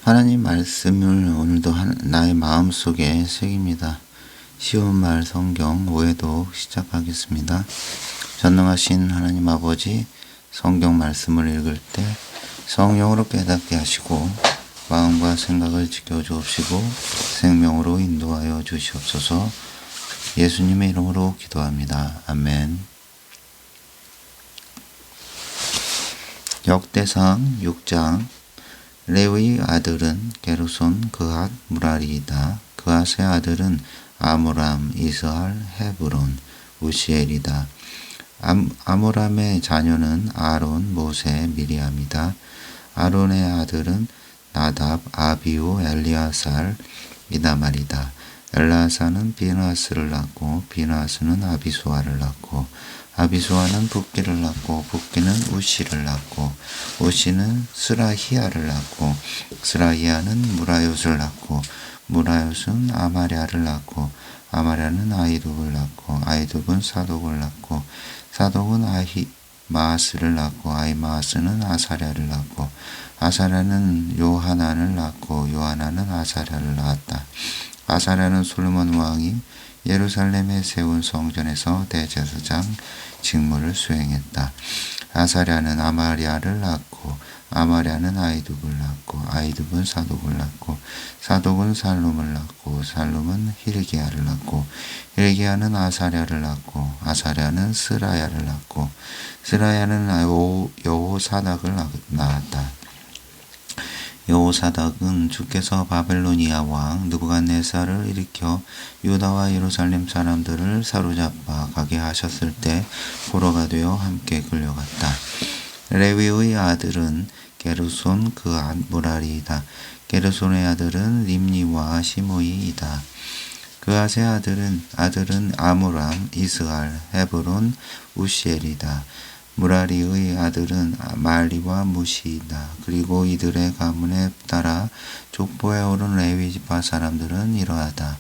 하나님 말씀을 오늘도 나의 마음속에 새깁니다. 쉬운 말 성경 5회독 시작하겠습니다. 전능하신 하나님 아버지, 성경 말씀을 읽을 때 성령으로 깨닫게 하시고 마음과 생각을 지켜주옵시고 생명으로 인도하여 주시옵소서. 예수님의 이름으로 기도합니다. 아멘. 역대상 6장. 레위의 아들은 게르손, 그앗, 무라리이다. 그앗의 아들은 아므람, 이스할, 헤브론, 우시엘이다. 아므람의 자녀는 아론, 모세, 미리암이다. 아론의 아들은 나답, 아비우, 엘리아살, 이다말이다. 엘라사는 비느하스를 낳고 비느하스는 아비수아를 낳고 아비수아는 붓기를 낳고 붓기는 우시를 낳고 우시는 스라히야를 낳고 스라히야는 무라요스를 낳고 무라요스는 아마랴를 낳고 아마랴는 아이둡을 낳고 아이둡은 사독을 낳고 사독은 아히마아스를 낳고 아히마아스는 아사랴를 낳고 아사랴는 요하난을 낳고 요하난은 아사랴를 낳았다. 아사랴는 솔로몬 왕이 예루살렘에 세운 성전에서 대제사장 직무를 수행했다. 아사랴는 아마랴를 낳고 아마랴는 아이둡을 낳고 아이둡은 사독을 낳고 사독은 살룸을 낳고 살룸은 hil기야를 낳고 hil기야는 아사랴를 낳고 아사랴는 스라야를 낳고 스라야는 여호사닥을 낳았다. 여호사닥은 주께서 바벨로니아 왕 느부갓네살을 일으켜 유다와 예루살렘 사람들을 사로잡아 가게 하셨을 때 포로가 되어 함께 끌려갔다. 레위의 아들은 게르손, 그앗, 무라리이다. 게르손의 아들은 림니와 시므이이다. 그앗의 아들은 아므람, 이스할, 헤브론, 우시엘이다. 무라리의 아들은 말리와 무시이다. 그리고 이들의 가문에 따라 족보에 오른 레위 지파 사람들은 이러하다.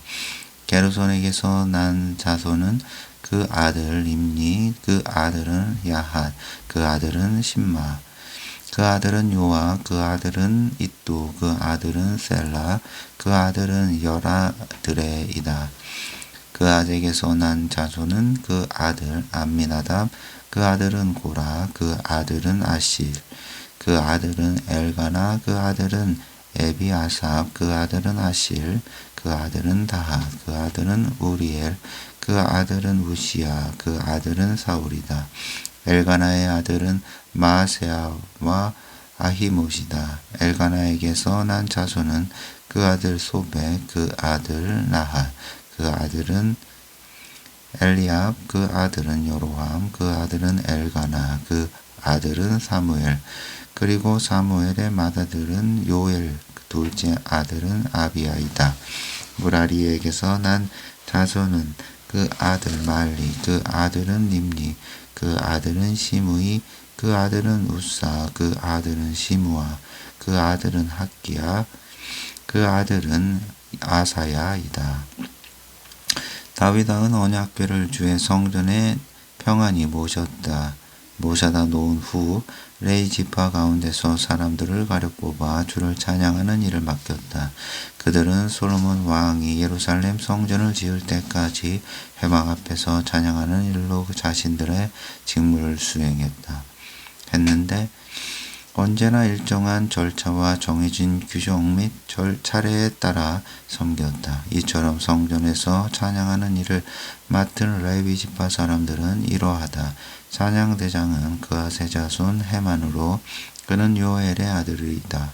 게르손에게서 난 자손은 그 아들 림니, 그 아들은 야핫, 그 아들은 심마, 그 아들은 요아, 그 아들은 이뚜, 그 아들은 셀라, 그 아들은 여라드레이다. 그 아들에게서 난 자손은 그 아들 암미나답, 그 아들은 고라, 그 아들은 아실, 그 아들은 엘가나, 그 아들은 에비아삽, 그 아들은 아실, 그 아들은 다핫, 그 아들은 우리엘, 그 아들은 우시야, 그 아들은 사울이다. 엘가나의 아들은 마아세아와 아히못이다. 엘가나에게서 난 자손은 그 아들 소베, 그 아들 나핫, 그 아들은 엘리압, 그 아들은 여로함, 그 아들은 엘가나, 그 아들은 사무엘, 그리고 사무엘의 맏아들은 요엘, 둘째 아들은 아비야이다. 무라리에게서 난 자손은 그 아들 말리, 그 아들은 림니, 그 아들은 시므이, 그 아들은 우사, 그 아들은 시므아, 그 아들은 학기야, 그 아들은 아사야이다. 다윗 왕은 언약궤를 주의 성전에 평안히 모셔다 놓은 후 레위 지파 가운데서 사람들을 가려 뽑아 주를 찬양하는 일을 맡겼다. 그들은 솔로몬 왕이 예루살렘 성전을 지을 때까지 회막 앞에서 찬양하는 일로 자신들의 직무를 했는데 언제나 일정한 절차와 정해진 규정 및 차례에 따라 섬겼다. 이처럼 성전에서 찬양하는 일을 맡은 레위 지파 사람들은 이러하다. 찬양대장은 그앗의 자손 헤만으로 그는 요엘의 아들이다.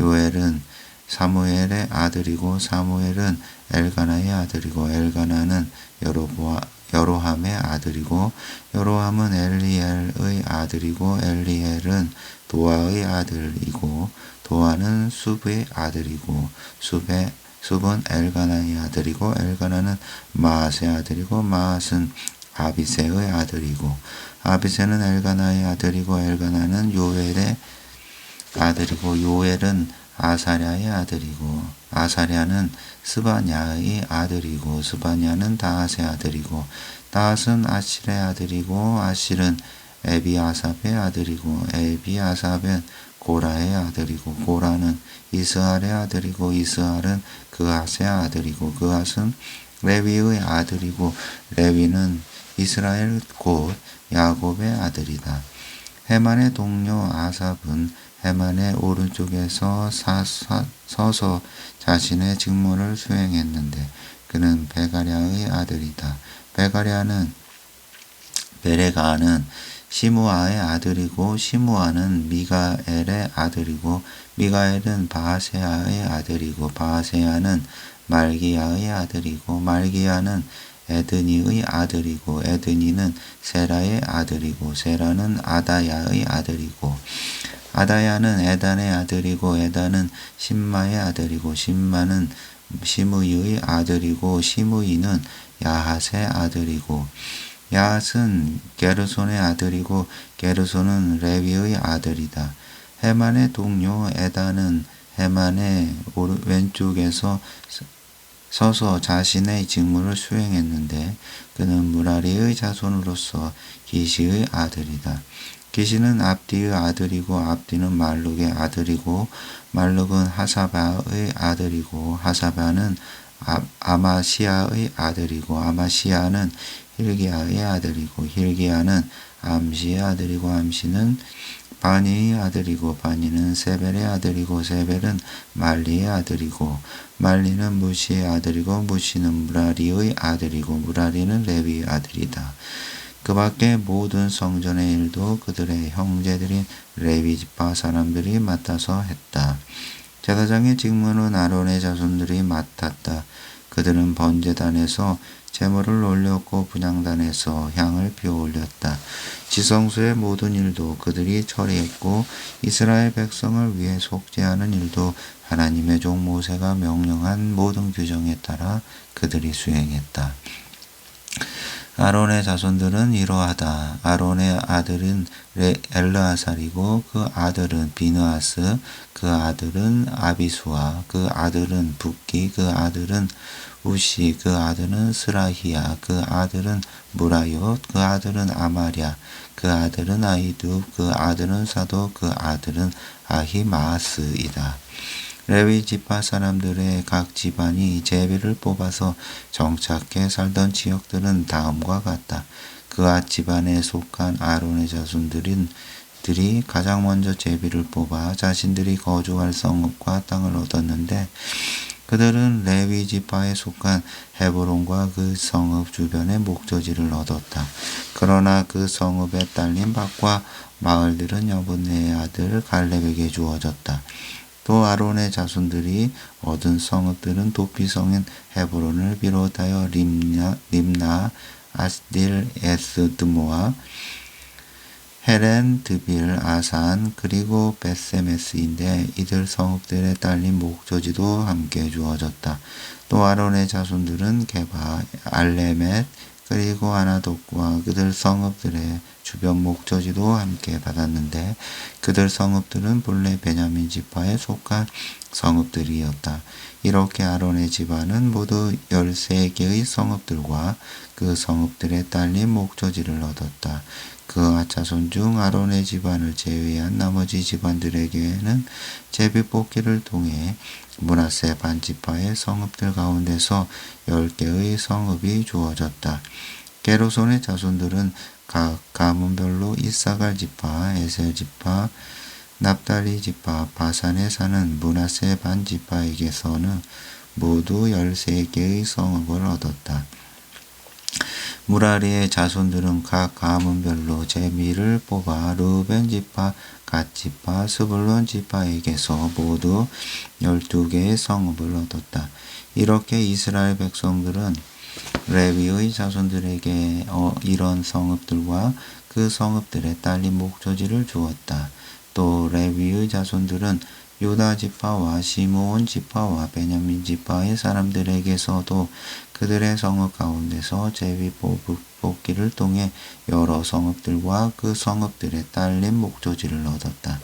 요엘은 사무엘의 아들이고 사무엘은 엘가나의 아들이고 엘가나는 여로함의 아들이고 여로함은 엘리엘의 아들이고 엘리엘은 도아의 아들이고 도아는 숲의 아들이고 숲은 엘가나의 아들이고 엘가나는 마앗의 아들이고 마앗은 아비새의 아들이고 아비새는 엘가나의 아들이고 엘가나는 요엘의 아들이고 요엘은 아사랴의 아들이고 아사랴는 스바냐의 아들이고 스바냐는 다핫의 아들이고 다핫은 아실의 아들이고 아실은 에비아삽의 아들이고 에비아삽은 고라의 아들이고 고라는 이스할의 아들이고 이스할은 그핫의 아들이고 그핫은 레위의 아들이고 레위는 이스라엘 곧 야곱의 아들이다. 헤만의 동료 아삽은 헤만의 오른쪽에서 서서 자신의 직무를 수행했는데 그는 베가랴의 아들이다. 베레가는 시므아의 아들이고 시므아는 미가엘의 아들이고 미가엘은 바세아의 아들이고 바세아는 말기야의 아들이고 말기야는 에드니의 아들이고 에드니는 세라의 아들이고 세라는 아다야의 아들이고 아다야는 에단의 아들이고 에단은 심마의 아들이고 심마는 시므이의 아들이고 시므이는 야핫의 아들이고 야핫은 게르손의 아들이고 게르손은 레위의 아들이다. 헤만의 동료 에단은 헤만의 왼쪽에서 서서 자신의 직무를 수행했는데 그는 무라리의 자손으로서 기시의 아들이다. 기시는 압디의 아들이고 압디는 말룩의 아들이고 말룩은 하사바의 아들이고 하사바는 아마시아의 아들이고 아마시아는 힐기야의 아들이고 힐기야는 암시의 아들이고 암시는 바니의 아들이고 바니는 세벨의 아들이고 세벨은 말리의 아들이고 말리는 무시의 아들이고 무시는 무라리의 아들이고 무라리는 레위의 아들이다. 그 밖에 모든 성전의 일도 그들의 형제들인 레위 지파 사람들이 맡아서 했다. 제사장의 직무는 아론의 자손들이 맡았다. 그들은 번제단에서 제물을 올렸고 분향단에서 향을 피워 올렸다. 지성소의 모든 일도 그들이 처리했고 이스라엘 백성을 위해 속죄하는 일도 하나님의 종 모세가 명령한 모든 규정에 따라 그들이 수행했다. 아론의 자손들은 이러하다. 아론의 아들은 엘르아살이고 그 아들은 비느하스, 그 아들은 아비수아, 그 아들은 붓기, 그 아들은 우시, 그 아들은 스라히야, 그 아들은 무라옅, 그 아들은 아마랴, 그 아들은 아이둡, 그 아들은 사도, 그 아들은 아히마스이다. 레위 지파 사람들의 각 집안이 제비를 뽑아서 정착해 살던 지역들은 다음과 같다. 그앗 집안에 속한 아론의 자손들이 가장 먼저 제비를 뽑아 자신들이 거주할 성읍과 땅을 얻었는데 그들은 레위 지파에 속한 헤브론과 그 성읍 주변의 목조지를 얻었다. 그러나 그 성읍에 딸린 밭과 마을들은 여분네의 아들 갈렙에게 주어졌다. 또 아론의 자손들이 얻은 성읍들은 도피성인 헤브론을 비롯하여 림나, 아스딜, 에스드모아, 헤렌, 드빌, 아산, 그리고 베세메스인데 이들 성읍들에 딸린 목조지도 함께 주어졌다. 또 아론의 자손들은 게바, 알레멧, 그리고 아나독과 그들 성읍들의 주변 목조지도 함께 받았는데 그들 성읍들은 본래 베냐민 지파에 속한 성읍들이었다. 이렇게 아론의 집안은 모두 13개의 성읍들과 그 성읍들에 딸린 목조지를 얻었다. 그 자손 중 아론의 집안을 제외한 나머지 집안들에게는 제비뽑기를 통해 므낫세 반지파의 성읍들 가운데서 10개의 성읍이 주어졌다. 게르손의 자손들은 각 가문별로 이사갈 지파, 에셀 지파, 납달리 지파, 바산에 사는 므낫세 반지파에게서는 모두 13개의 성읍을 얻었다. 무라리의 자손들은 각 가문별로 제비를 뽑아 르우벤 지파, 갓 지파, 스불론 지파에게서 모두 12개의 성읍을 얻었다. 이렇게 이스라엘 백성들은 레위의 자손들에게 이런 성읍들과 그 성읍들에 딸린 목조지를 주었다. 또 레위의 자손들은 유다 지파와 시므온 지파와 베냐민 지파의 사람들에게서도 그들의 성읍 가운데서 제비 뽑기를 통해 여러 성읍들과 그 성읍들에 딸린 목조지를 얻었다.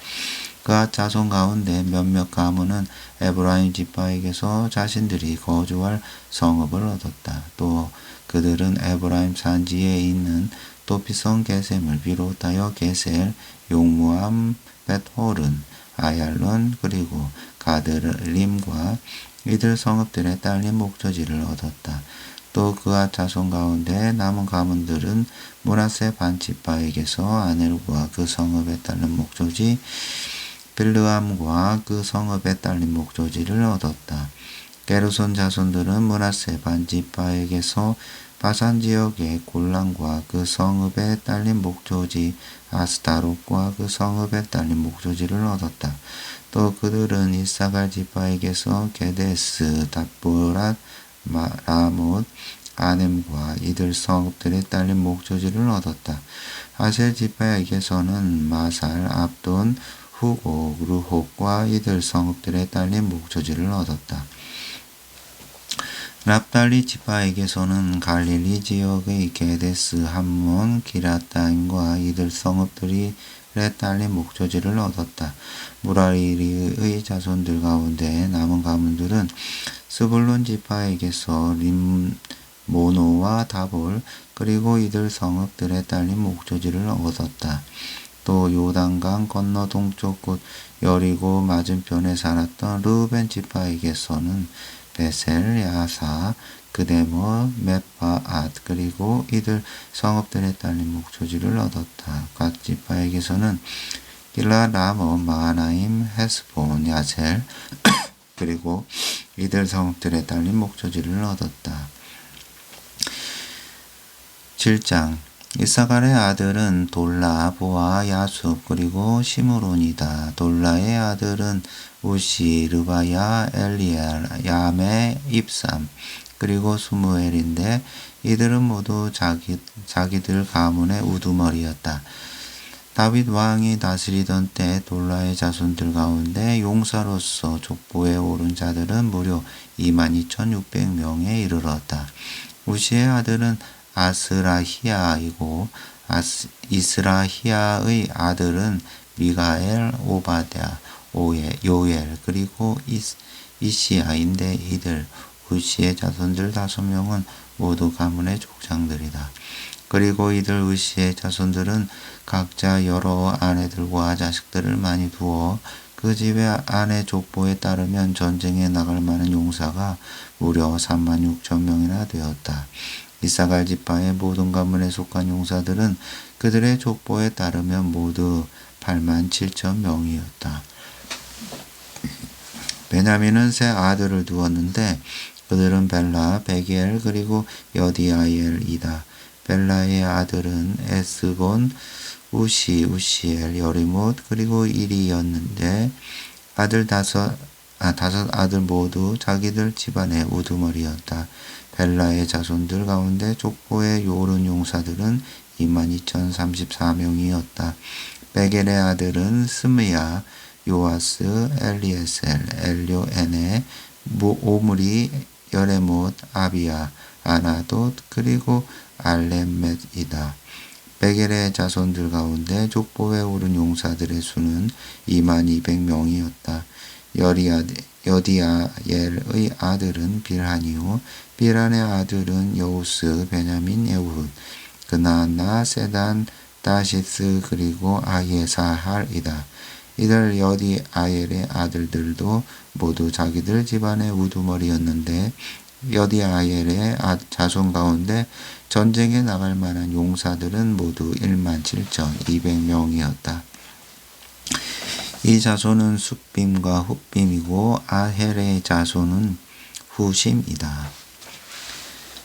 그앗 자손 가운데 몇몇 가문은 에브라임 지파에게서 자신들이 거주할 성읍을 얻었다. 또 그들은 에브라임 산지에 있는 도피성 게셈을 비롯하여 게셀, 용무암, 벳호른, 아얄론 그리고 가드림과 이들 성읍들에 딸린 목조지를 얻었다. 또 그와 자손 가운데 남은 가문들은 므낫세 반지파에게서 아넬과 그 성읍에 딸린 목조지 빌르암과 그 성읍에 딸린 목조지를 얻었다. 게르손 자손들은 므낫세 반지파에게서 바산 지역의 골란과 그 성읍에 딸린 목조지 아스타롯과 그 성읍에 딸린 목조지를 얻었다. 또 그들은 이사갈 지파에게서 게데스, 답보랏, 라못, 아넴과 이들 성읍들에 딸린 목조지를 얻었다. 아셀 지파에게서는 마살, 압돈, 후고, 르홉과 이들 성읍들에 딸린 목조지를 얻었다. 납달리 지파에게서는 갈릴리 지역의 게데스, 함몬, 기라타임과 이들 성읍들이 딸린 목조지를 얻었다. 무라리의 자손들 가운데 남은 가문들은 스불론 지파에게서 림모노와 다볼 그리고 이들 성읍들에 딸린 목조지를 얻었다. 또 요단강 건너 동쪽 곳 여리고 맞은편에 살았던 르벤 지파에게서는 베셀, 야사, 그데모, мет바앗 그리고 이들 성읍들에 딸린 목조지를 얻었다. 갓 지파에게서는 길라, 라모, 마하나임, 헤스본, 야셀 그리고 이들 성읍들에 딸린 목조지를 얻었다. 7장 이사갈의 아들은 돌라, 보아, 야숲 그리고 시므론이다. 돌라의 아들은 우시, 르바야, 엘리엘, 야메, 입삼 그리고 수무엘인데 이들은 모두 자기들 가문의 우두머리였다. 다윗 왕이 다스리던 때 돌라의 자손들 가운데 용사로서 족보에 오른 자들은 무려 22,600명에 이르렀다. 우시의 아들은 아스라히야이고 이스라히야의 아들은 미가엘, 오바댜, 요엘 그리고 이시야인데 이들 우시의 자손들 5명은 모두 가문의 족장들이다. 그리고 이들 우시의 자손들은 각자 여러 아내들과 자식들을 많이 두어 그 집의 아내 족보에 따르면 전쟁에 나갈 만한 용사가 무려 36,000명이나 되었다. 이사갈 지파의 모든 가문에 속한 용사들은 그들의 족보에 따르면 모두 87,000명이었다. 베냐민은 세 아들을 두었는데 그들은 벨라, 베기엘 그리고 여디아엘이다. 벨라의 아들은 에스본, 우시엘, 여리못 그리고 일이었는데 다섯 아들 모두 자기들 집안의 우두머리였다. 벨라의 자손들 가운데 족보에 오른 용사들은 22,034명이었다. 베겔의 아들은 스므야, 요아스, 엘리에셀, 엘료에네, 오므리, 여레못, 아비야, 아나돗 그리고 알레멧이다. 베겔의 자손들 가운데 족보에 오른 용사들의 수는 22,000명이었다. 여디아엘의 아들은 빌한이요 빌한의 아들은 여우스, 베냐민, 에훗, 그나나, 세단, 다시스 그리고 아예사할이다. 이들 여디아엘의 아들들도 모두 자기들 집안의 우두머리였는데 여디아엘의 자손 가운데 전쟁에 나갈 만한 용사들은 모두 17,200명이었다. 이 자손은 숫빔과 훗빔이고 아헬의 자손은 후심이다.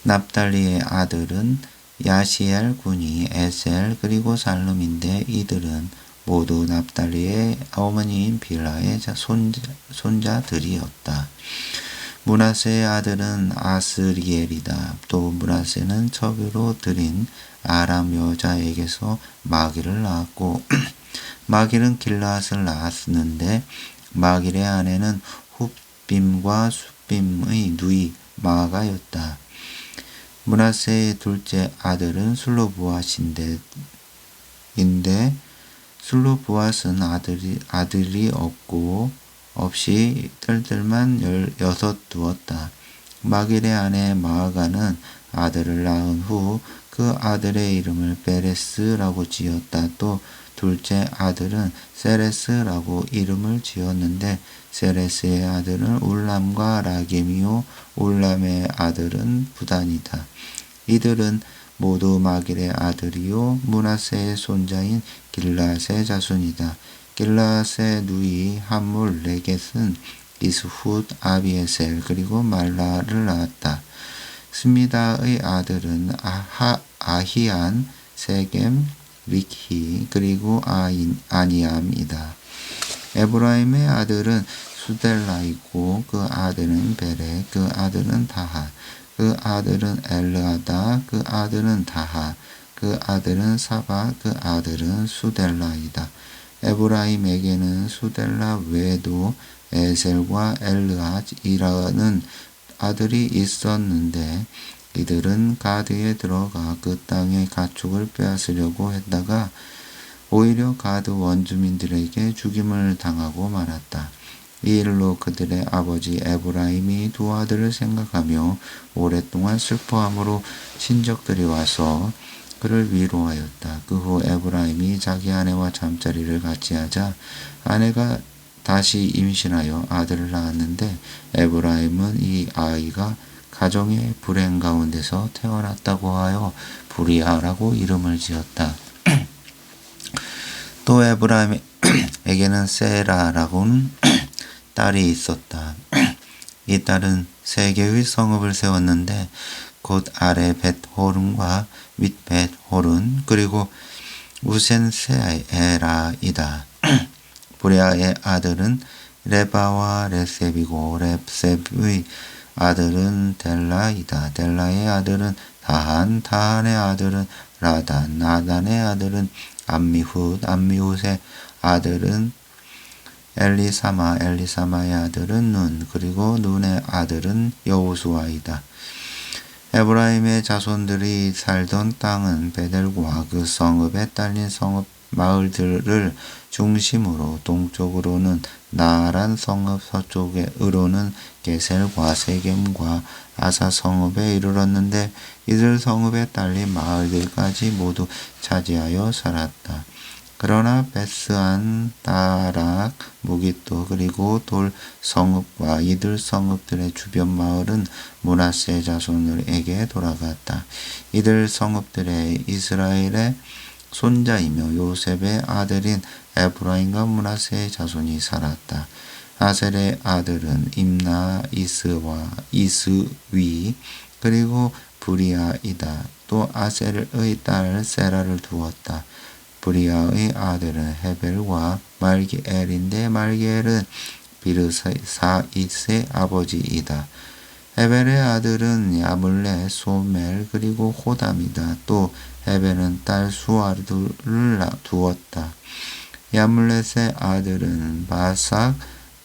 납달리의 아들은 야시엘, 군이, 에셀 그리고 살름인데 이들은 모두 납달리의 어머니인 빌라의 손자들이었다. 므낫세의 아들은 아스리엘이다. 또 므낫세는 첩으로 들인 아람 여자에게서 마길을 낳았고 마길은 길라앗을 낳았는데 마길의 아내는 훗빔과 숫빔의 누이 마아가였다. 므낫세의 둘째 아들은 슬로브앗인데 슬로브앗은 아들이 없이 딸들만 16 두었다. 마길의 아내 마아가는 아들을 낳은 후 그 아들의 이름을 베레스라고 지었다. 또 둘째 아들은 세레스라고 이름을 지었는데 세레스의 아들은 울람과 라겜이요 울람의 아들은 부단이다. 이들은 모두 마길의 아들이요 므낫세의 손자인 길앗의 자손이다. 길앗의 누이 함물 레겟은 이스훗 아비에셀 그리고 말라를 낳았다. 스미다의 아들은 아히안 세겜 릭히 그리고 아니암이다. 에브라임의 아들은 수델라이고 그 아들은 베레 그 아들은 다하 그 아들은 엘르아다 그 아들은 다하 그 아들은 사바 그 아들은 수델라이다. 에브라임에게는 수델라 외에도 에셀과 엘르아이라는 아들이 있었는데 이들은 가드에 들어가 그 땅의 가축을 빼앗으려고 했다가 오히려 가드 원주민들에게 죽임을 당하고 말았다. 이 일로 그들의 아버지 에브라임이 두 아들을 생각하며 오랫동안 슬퍼함으로 친척들이 와서 그를 위로하였다. 그 후 에브라임이 자기 아내와 잠자리를 같이 하자 아내가 다시 임신하여 아들을 낳았는데 에브라임은 이 아이가 가정의 불행 가운데서 태어났다고 하여 부리아라고 이름을 지었다. 또 에브라임에게는 세라라고는 딸이 있었다. 이 딸은 세 개의 성읍을 세웠는데 곧 아래 벳호른과 윗 벳호른 그리고 우센세에라이다. 부레아의 아들은 레바와 레셉이고 레셉의 아들은 델라이다. 델라의 아들은 다한, 다한의 아들은 라단, 라단의 아들은 암미훗, 암미훗의 아들은 엘리사마, 엘리사마의 아들은 눈, 그리고 눈의 아들은 여호수아이다. 에브라임의 자손들이 살던 땅은 베델과 그 성읍에 딸린 성읍 마을들을 중심으로 동쪽으로는 나란 성읍 서쪽으로는 게셀과 세겜과 아사 성읍에 이르렀는데 이들 성읍에 딸린 마을들까지 모두 차지하여 살았다. 그러나 베스안, 다락, 무깃도 그리고 돌 성읍과 이들 성읍들의 주변 마을은 므낫세 자손에게 돌아갔다. 이들 성읍들의 이스라엘의 손자이며 요셉의 아들인 에브라임과 므낫세의 자손이 살았다. 아셀의 아들은 임나, 이스와 이스위 그리고 브리아이다. 또 아셀의 딸 세라를 두었다. 브리아의 아들은 헤벨과 말기엘인데 말기엘은 비르사이스의 아버지이다. 헤벨의 아들은 야물레, 소멜 그리고 호담이다. 또 헤벨은 딸 수아를 두었다. 야물렛의 아들은 바삭,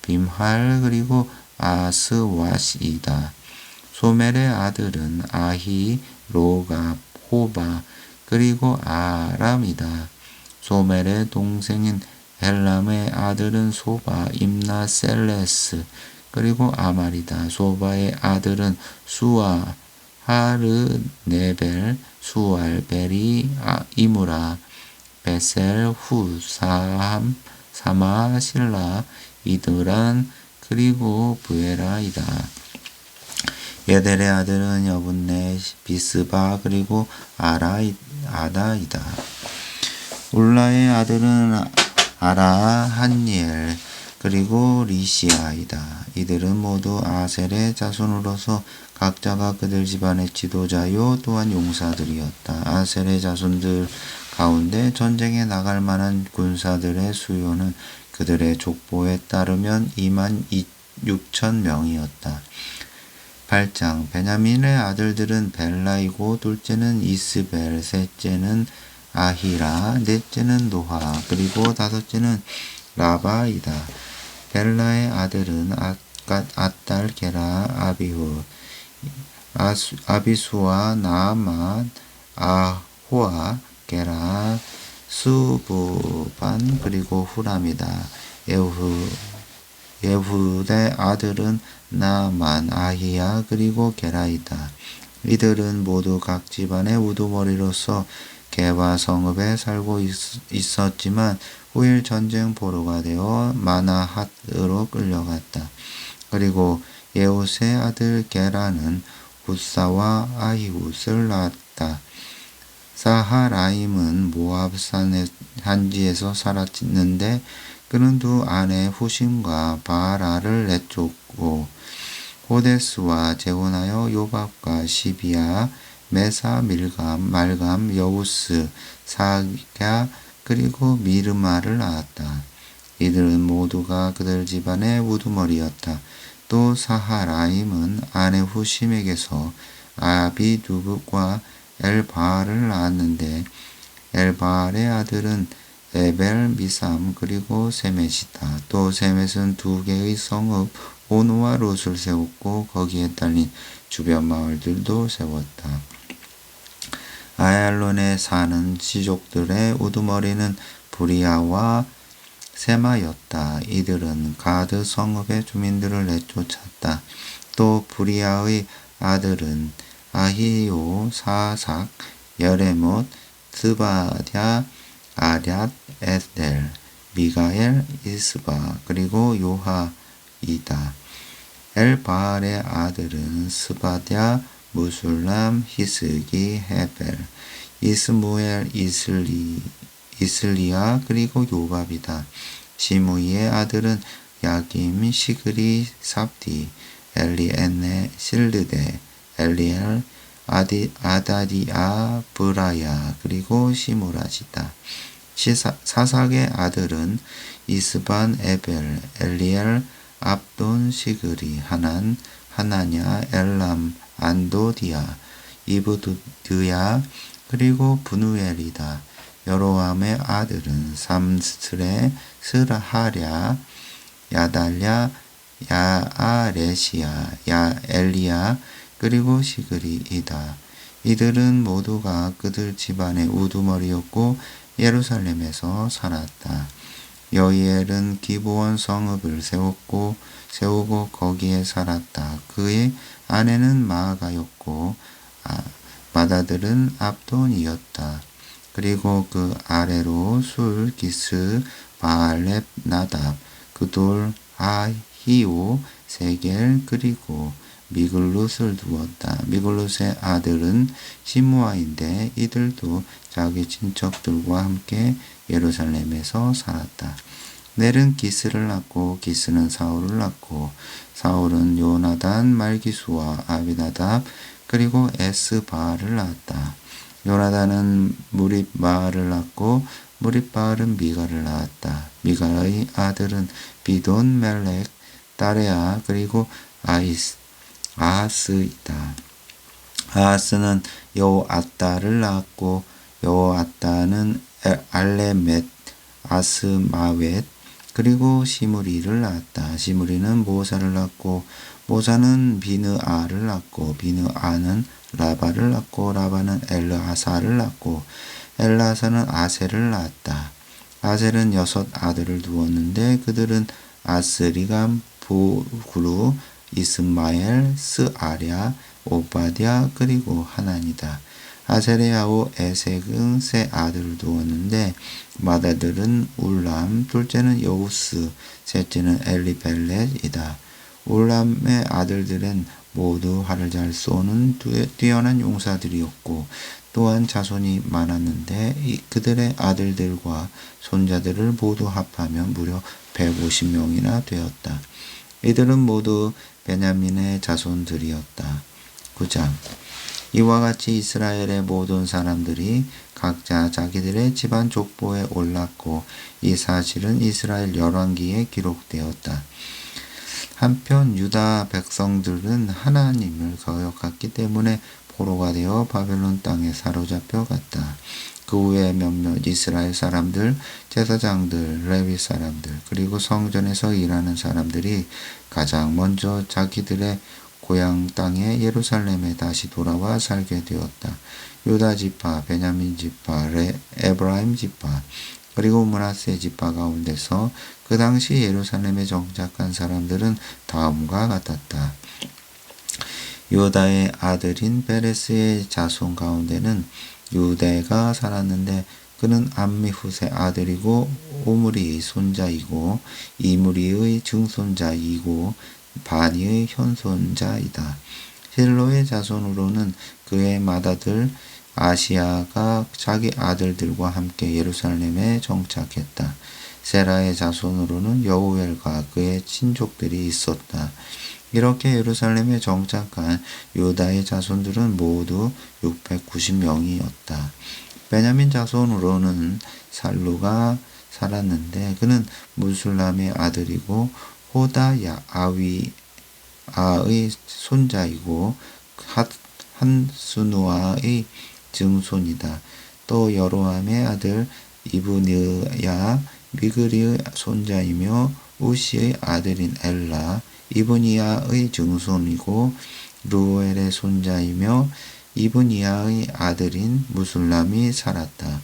빔할 그리고 아스와시이다. 소멜의 아들은 아히, 로갑, 호바 그리고 아람이다. 소멜의 동생인 엘람의 아들은 소바, 임나, 셀레스 그리고 아말이다. 소바의 아들은 수아, 하르, 네벨, 수알벨이, 이무라, 베셀, 후, 사함, 사마, 실라, 이드란 그리고 부에라이다. 예델의 아들은 여분네, 비스바 그리고 아다이다. 울라의 아들은 아라, 한니엘 그리고 리시아이다. 이들은 모두 아셀의 자손으로서 각자가 그들 집안의 지도자요 또한 용사들이었다. 아셀의 자손들 가운데 전쟁에 나갈 만한 군사들의 수요는 그들의 족보에 따르면 26,000명이었다. 8장 베냐민의 아들들은 벨라이고 둘째는 이스벨, 셋째는 아히라, 넷째는 노하, 그리고 다섯째는 라바이다. 벨라의 아들은 아딸, 게라, 아비후, 아비수와 나아만, 아호아, 게라, 수부반, 그리고 후람이다. 예후의 아들은 나만, 아히야, 그리고 게라이다. 이들은 모두 각 집안의 우두머리로서 게바 성읍에 살고 있었지만 후일 전쟁 보루가 되어 마나핫으로 끌려갔다. 그리고 예웃의 아들 게라는 굿사와 아히웃을 낳았다. 사하라임은 모압 산지에서 살았는데 그는 두 아내 후심과 바라를 내쫓고 호데스와 재혼하여 요밥과 시비야, 메사, 밀감, 말감, 여우스, 사갸 그리고 미르마를 낳았다. 이들은 모두가 그들 집안의 우두머리였다. 또 사하라임은 아내 후심에게서 아비두브과 엘바알을 낳았는데 엘바알의 아들은 에벨, 미삼 그리고 세мет이다. 또 세мет은 두 개의 성읍 오노와 롯을 세웠고 거기에 딸린 주변 마을들도 세웠다. 아얄론에 사는 시족들의 우두머리는 부리아와 세마였다. 이들은 가드 성읍의 주민들을 내쫓았다. 또 부리아의 아들은 아히요, 사삭, 여레못, 스바랴, 아랴, 에델, 미가엘, 이스바 그리고 요하이다. 엘바알의 아들은 스바랴, 무술람, 히스기, 헤벨, 이스무엘, 이슬리아 그리고 요밥이다. 시므이의 아들은 야김, 시그리, 삽디, 엘리에네, 실르데, 엘리엘, 아다디아, 브라야 그리고 시무라지다. 사삭의 아들은 이스반, 에벨, 엘리엘, 압돈, 시그리, 하난, 하나냐, 엘람, 안도디아, 이브드야 그리고 분우엘이다. 여로함의 아들은 삼스레, 스라하랴, 야달랴, 야아레시야, 야엘리야 그리고 시그리이다. 이들은 모두가 그들 집안의 우두머리였고 예루살렘에서 살았다. 여이엘은 기브온 성읍을 세우고 거기에 살았다. 그의 아내는 마아가였고 맏아들은 압돈이었다. 그리고 그 아래로 술, 기스, 바알렙, 나답, 그돌, 아히오, 세겔 그리고 미글룻을 두었다. 미글룻의 아들은 시므아인데 이들도 자기 친척들과 함께 예루살렘에서 살았다. 넬은 기스를 낳고 기스는 사울을 낳고 사울은 요나단, 말기수와 아비나답 그리고 에스바알을 낳았다. 요나단은 무립바알을 낳고 무립바알은 미가를 낳았다. 미가의 아들은 비돈, 멜렉, 다레아 그리고 아하스이다. 아하스는 여호아따를 낳았고 여호아따는 알레멧, 아스마웻 그리고 시므리를 낳았다. 시므리는 모사를 낳고 모사는 비느아를 낳고 비느아는 라바를 낳고 라바는 엘르아사를 낳고 엘르아사는 아셀을 낳았다. 아셀은 6 아들을 두었는데 그들은 아스리감, 부구루, 이스마엘, 스아랴, 오바댜 그리고 하난이다. 아셀의 아우 에색은 3 아들을 두었는데 맏아들은 울람, 둘째는 여우스, 셋째는 엘리벨렛이다. 울람의 아들들은 모두 활을 잘 쏘는 뛰어난 용사들이었고 또한 자손이 많았는데 그들의 아들들과 손자들을 모두 합하면 무려 150명이나 되었다. 이들은 모두 베냐민의 자손들이었다. 9장 이와 같이 이스라엘의 모든 사람들이 각자 자기들의 집안 족보에 올랐고 이 사실은 이스라엘 열왕기에 기록되었다. 한편 유다 백성들은 하나님을 거역했기 때문에 포로가 되어 바벨론 땅에 사로잡혀 갔다. 그 후에 몇몇 이스라엘 사람들, 제사장들, 레위 사람들, 그리고 성전에서 일하는 사람들이 가장 먼저 자기들의 고향 땅에 예루살렘에 다시 돌아와 살게 되었다. 유다 지파, 베냐민 지파, 에브라임 지파, 그리고 므낫세 지파 가운데서 그 당시 예루살렘에 정착한 사람들은 다음과 같았다. 유다의 아들인 베레스의 자손 가운데는 유대가 살았는데 그는 암미훗의 아들이고 오므리의 손자이고 이므리의 증손자이고 바니의 현손자이다. 힐로의 자손으로는 그의 맏아들 아시야가 자기 아들들과 함께 예루살렘에 정착했다. 세라의 자손으로는 여우엘과 그의 친족들이 있었다. 이렇게 예루살렘에 정착한 유다의 자손들은 모두 690명이었다. 베냐민 자손으로는 살루가 살았는데 그는 무술람의 아들이고 호다야 아위아의 손자이고 한수누아의 증손이다. 또 여로함의 아들 이브니야 미그리의 손자이며 우시의 아들인 엘라 이브니야의 증손이고 루엘의 손자이며 이브니야의 아들인 무술람이 살았다.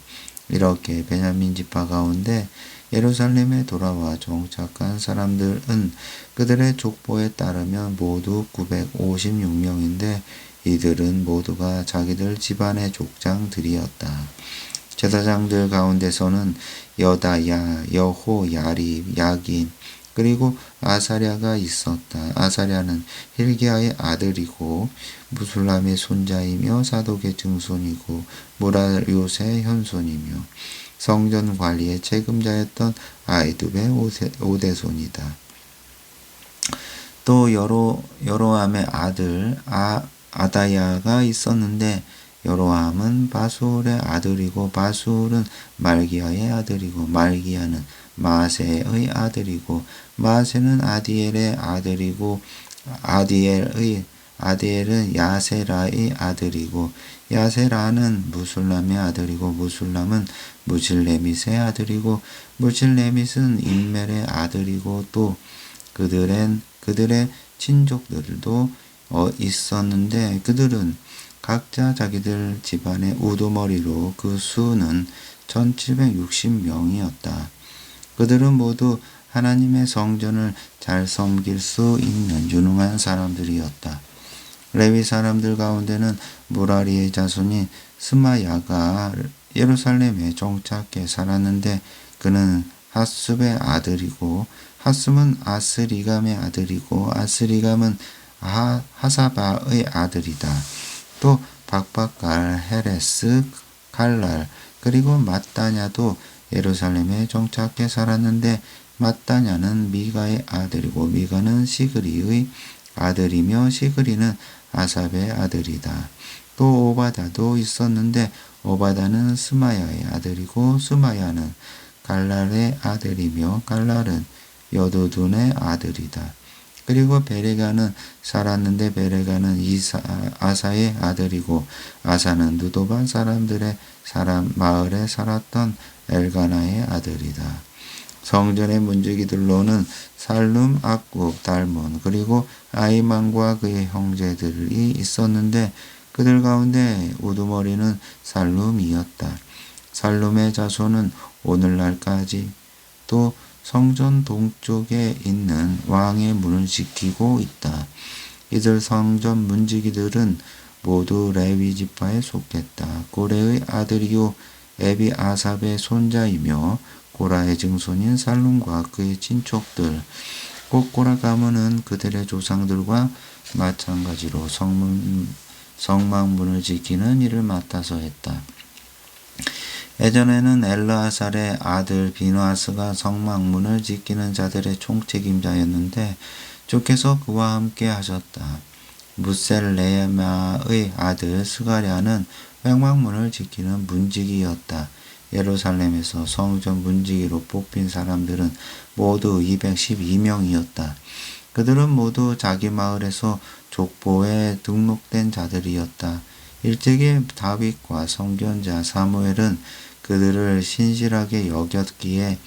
이렇게 베냐민 지파 가운데 예루살렘에 돌아와 정착한 사람들은 그들의 족보에 따르면 모두 956명인데 이들은 모두가 자기들 집안의 족장들이었다. 제사장들 가운데서는 여다야, 여호, 야립, 야긴, 그리고 아사랴가 있었다. 아사랴는 힐기야의 아들이고 무술람의 손자이며 사독의 증손이고 무라요의 현손이며 성전 관리의 책임자였던 아이두의 오대손이다. 또 여로함의 아들 아다야가 있었는데 여로함은 바술의 아들이고 바술은 말기야의 아들이고 말기야는 마세의 아들이고 마세는 아디엘의 아들이고 아디엘은 야세라의 아들이고 야세라는 무술람의 아들이고 무술람은 무질레밋의 아들이고 무질레밋은 임멜의 아들이고 또 그들의 친족들도 있었는데 그들은 각자 자기들 집안의 우두머리로 그 수는 1760명이었다. 그들은 모두 하나님의 성전을 잘 섬길 수 있는 유능한 사람들이었다. 레위 사람들 가운데는 무라리의 자손인 스마야가 예루살렘에 정착해 살았는데 그는 핫숲의 아들이고 핫숲은 아스리감의 아들이고 아스리감은 하사바의 아들이다. 또 박박갈, 헤레스, 갈랄 그리고 mat다냐도 예루살렘에 정착해 살았는데 mat다냐는 미가의 아들이고 미가는 시그리의 아들이며 시그리는 아삽의 아들이다. 또 오바다도 있었는데 오바다는 스마야의 아들이고 스마야는 갈랄의 아들이며 갈랄은 여두둔의 아들이다. 그리고 베레가는 살았는데 베레가는 아사의 아들이고 아사는 느도바 사람들의 마을에 살았던 엘가나의 아들이다. 성전의 문지기들로는 살룸, 악굽, 달몬 그리고 아이만과 그의 형제들이 있었는데 그들 가운데 우두머리는 살룸이었다. 살룸의 자손은 오늘날까지 또 성전 동쪽에 있는 왕의 문을 지키고 있다. 이들 성전 문지기들은 모두 레위 지파에 속했다. 고레의 아들이요 에비아삽의 손자이며 고라의 증손인 살룸과 그의 친족들 곧 고라 가문은 그들의 조상들과 마찬가지로 성막문을 지키는 일을 맡아서 했다. 예전에는 엘르아살의 아들 비누아스가 성막문을 지키는 자들의 총책임자였는데 주께서 그와 함께 하셨다. 무셀레마의 아들 스가랴는 성막문을 지키는 문지기였다. 예루살렘에서 성전 문지기로 뽑힌 사람들은 모두 212명이었다. 그들은 모두 자기 마을에서 족보에 등록된 자들이었다. 일찍이 다윗과 선견자 사무엘은 그들을 신실하게 여겼기에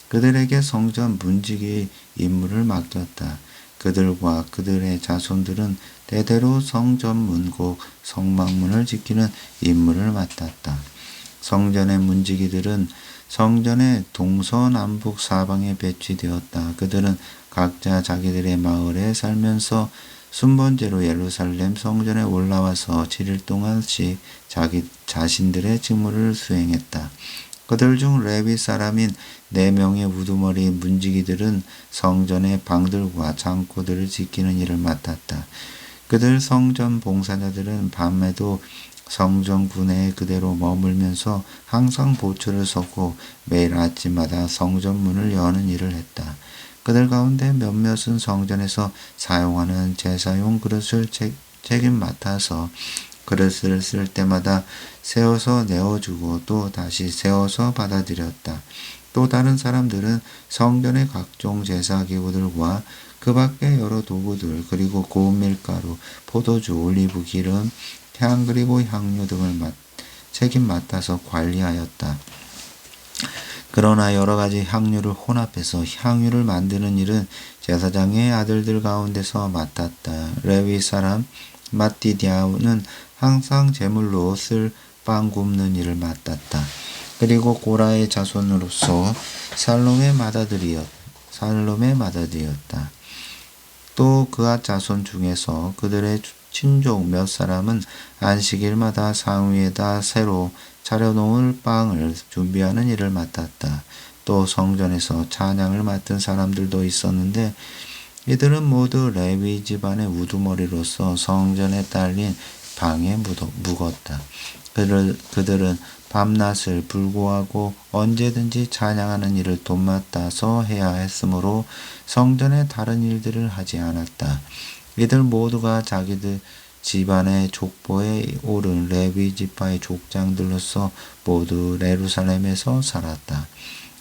그들에게 성전 문지기 임무를 맡겼다. 그들과 그들의 자손들은 대대로 성전 문고 성막문을 지키는 임무를 맡았다. 성전의 문지기들은 성전의 동서남북 사방에 배치되었다. 그들은 각자 자기들의 마을에 살면서 순번제로 예루살렘 성전에 올라와서 7일 동안씩 자기 자신들의 직무를 수행했다. 그들 중 레위 사람인 4명의 우두머리 문지기들은 성전의 방들과 창고들을 지키는 일을 맡았다. 그들 성전 봉사자들은 밤에도 성전 군내에 그대로 머물면서 항상 보초를 섰고 매일 아침마다 성전 문을 여는 일을 했다. 그들 가운데 몇몇은 성전에서 사용하는 제사용 그릇을 책임 맡아서 그릇을 쓸 때마다 세워서 내어주고 또 다시 세워서 받아들였다. 또 다른 사람들은 성전의 각종 제사기구들과 그 밖의 여러 도구들 그리고 고운 밀가루, 포도주, 올리브 기름, 향 그리고 향료 등을 책임 맡아서 관리하였다. 그러나 여러 가지 향유를 혼합해서 향유를 만드는 일은 제사장의 아들들 가운데서 맡았다. 레위 사람 마띠디아는 항상 제물로 쓸 빵 굽는 일을 맡았다. 그리고 고라의 자손으로서 살롬의 맏아들이었다. 또 그앗 자손 중에서 그들의 친족 몇 사람은 안식일마다 상위에다 새로 차려놓을 빵을 준비하는 일을 맡았다. 또 성전에서 찬양을 맡은 사람들도 있었는데 이들은 모두 레위 집안의 우두머리로서 성전에 딸린 방에 묵었다. 그들은 밤낮을 불구하고 언제든지 찬양하는 일을 돕맡아서 해야 했으므로 성전의 다른 일들을 하지 않았다. 이들 모두가 자기들 집안의 족보에 오른 레위 지파의 족장들로서 모두 예루살렘에서 살았다.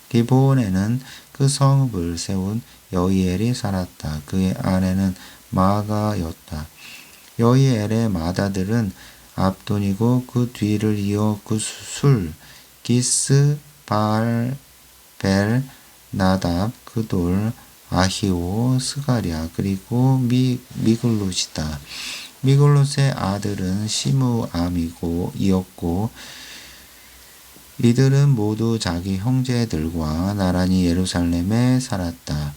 기브온에는 그 성읍을 세운 여이엘이 살았다. 그의 아내는 마아가였다. 여이엘의 맏아들은 압돈이고 그 뒤를 이어 그 술, 기스, 바알, 벨, 나답, 그돌, 아히오, 스가랴 그리고 미글롯이다. 미글롯의 아들은 시므암이었고 이들은 모두 자기 형제들과 나란히 예루살렘에 살았다.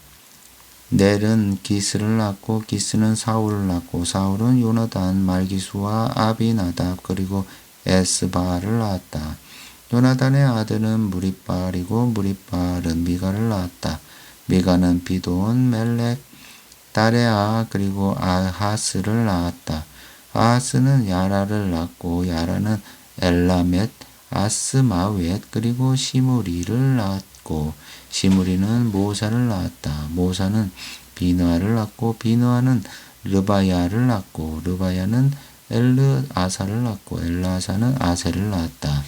넬은 기스를 낳고 기스는 사울을 낳고 사울은 요나단, 말기수와 아비나답 그리고 에스바를 낳았다. 요나단의 아들은 무리바알이고 무리바알은 미가를 낳았다. 미가는 비돈, 멜렉, 다레아 그리고 아하스를 낳았다. 아하스는 야라를 낳고 야라는 엘라멧, 아스마웻 그리고 시므리를 낳았고 시므리는 모사를 낳았다. 모사는 비느아를 낳고 비느아는 르바야를 낳고 르바야는 엘르아사를 낳고 엘르아사는 아세를 낳았다.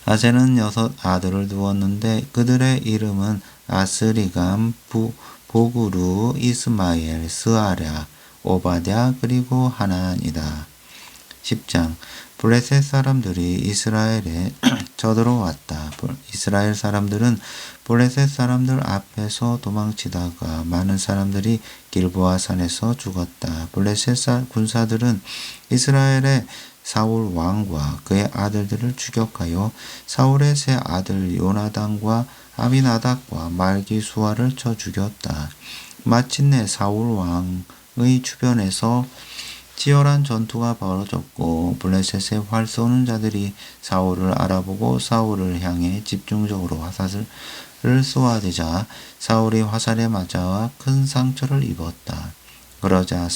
아세는 6 아들을 두었는데 그들의 이름은 아스리감, 보구루, 이스마엘, 스아랴, 오바댜 그리고 하난이다. 10장 블레셋 사람들이 이스라엘에 쳐들어왔다. 이스라엘 사람들은 블레셋 사람들 앞에서 도망치다가 많은 사람들이 길보아 산에서 죽었다. 블레셋 군사들은 이스라엘의 사울 왕과 그의 아들들을 추격하여 사울의 세 아들 요나단과 아비나답과 말기수아를 쳐 죽였다. 마침내 사울 왕의 주변에서 치열한 전투가 벌어졌고 블레셋의 활 쏘는 자들이 사울을 알아보고 사울을 향해 집중적으로 화살을 쏘아대자 사울이 화살에 맞아 큰 상처를 입었다. 그러자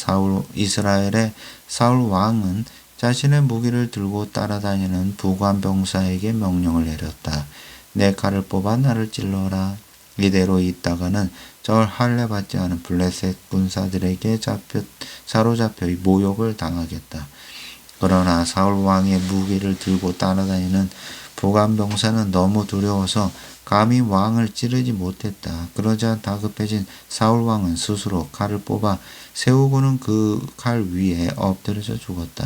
이스라엘의 사울 왕은 자신의 무기를 들고 따라다니는 부관병사에게 명령을 내렸다. 내 칼을 뽑아 나를 찔러라. 이대로 있다가는 절 할례받지 않은 블레셋 군사들에게 사로잡혀 모욕을 당하겠다. 그러나 사울 왕의 무기를 들고 따라다니는 부관병사는 너무 두려워서 감히 왕을 찌르지 못했다. 그러자 다급해진 사울 왕은 스스로 칼을 뽑아 세우고는 그 칼 위에 엎드려져 죽었다.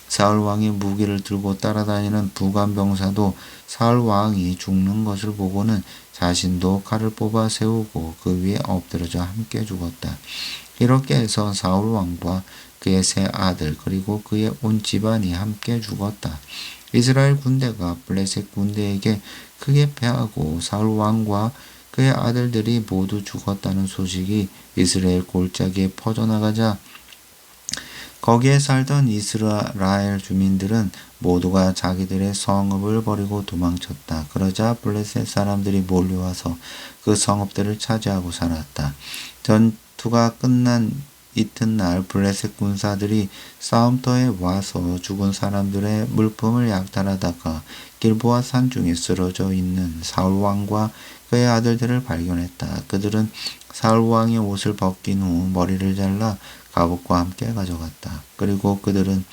사울 왕이 무기를 들고 따라다니는 부관병사도 사울 왕이 죽는 것을 보고는 자신도 칼을 뽑아 세우고 그 위에 엎드려져 함께 죽었다. 이렇게 해서 사울 왕과 그의 세 아들 그리고 그의 온 집안이 함께 죽었다. 이스라엘 군대가 블레셋 군대에게 크게 패하고 사울 왕과 그의 아들들이 모두 죽었다는 소식이 이스라엘 골짜기에 퍼져나가자 거기에 살던 이스라엘 주민들은 모두가 자기들의 성읍을 버리고 도망쳤다. 그러자 블레셋 사람들이 몰려와서 그 성읍들을 차지하고 살았다. 전투가 끝난 이튿날 블레셋 군사들이 싸움터에 와서 죽은 사람들의 물품을 약탈하다가 길보아 산중에 쓰러져 있는 사울 왕과 그의 아들들을 발견했다. 그들은 사울 왕의 옷을 벗긴 후 머리를 잘라 갑옷과 함께 가져갔다. 그리고 그들은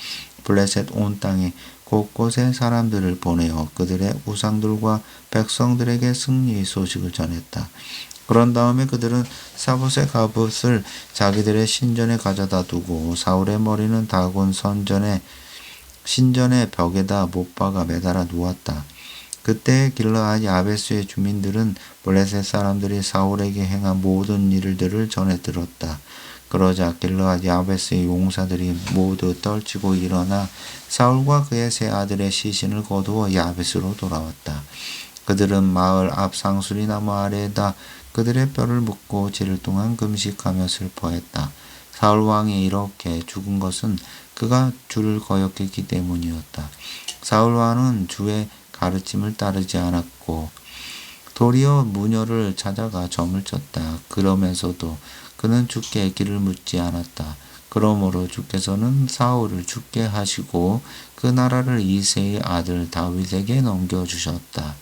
블레셋 온 땅에 곳곳에 사람들을 보내어 그들의 우상들과 백성들에게 승리의 소식을 전했다. 그런 다음에 그들은 사봇의 갑옷을 자기들의 신전에 가져다 두고 사울의 머리는 다곤 신전의 벽에다 못 박아 매달아 놓았다. 그때 길르앗 야베스의 주민들은 블레셋 사람들이 사울에게 행한 모든 일들을 전해 들었다. 그러자 길르앗 야베스의 용사들이 모두 떨치고 일어나 사울과 그의 세 아들의 시신을 거두어 야베스로 돌아왔다. 그들은 마을 앞 상수리 나무 아래에다 그들의 뼈를 묻고 7일 동안 금식하며 슬퍼했다. 사울 왕이 이렇게 죽은 것은 그가 주를 거역했기 때문이었다. 사울 왕은 주의 가르침을 따르지 않았고 도리어 무녀를 찾아가 점을 쳤다. 그러면서도 그는 주께 길을 묻지 않았다. 그러므로 주께서는 사울을 죽게 하시고 그 나라를 이새의 아들 다윗에게 넘겨주셨다.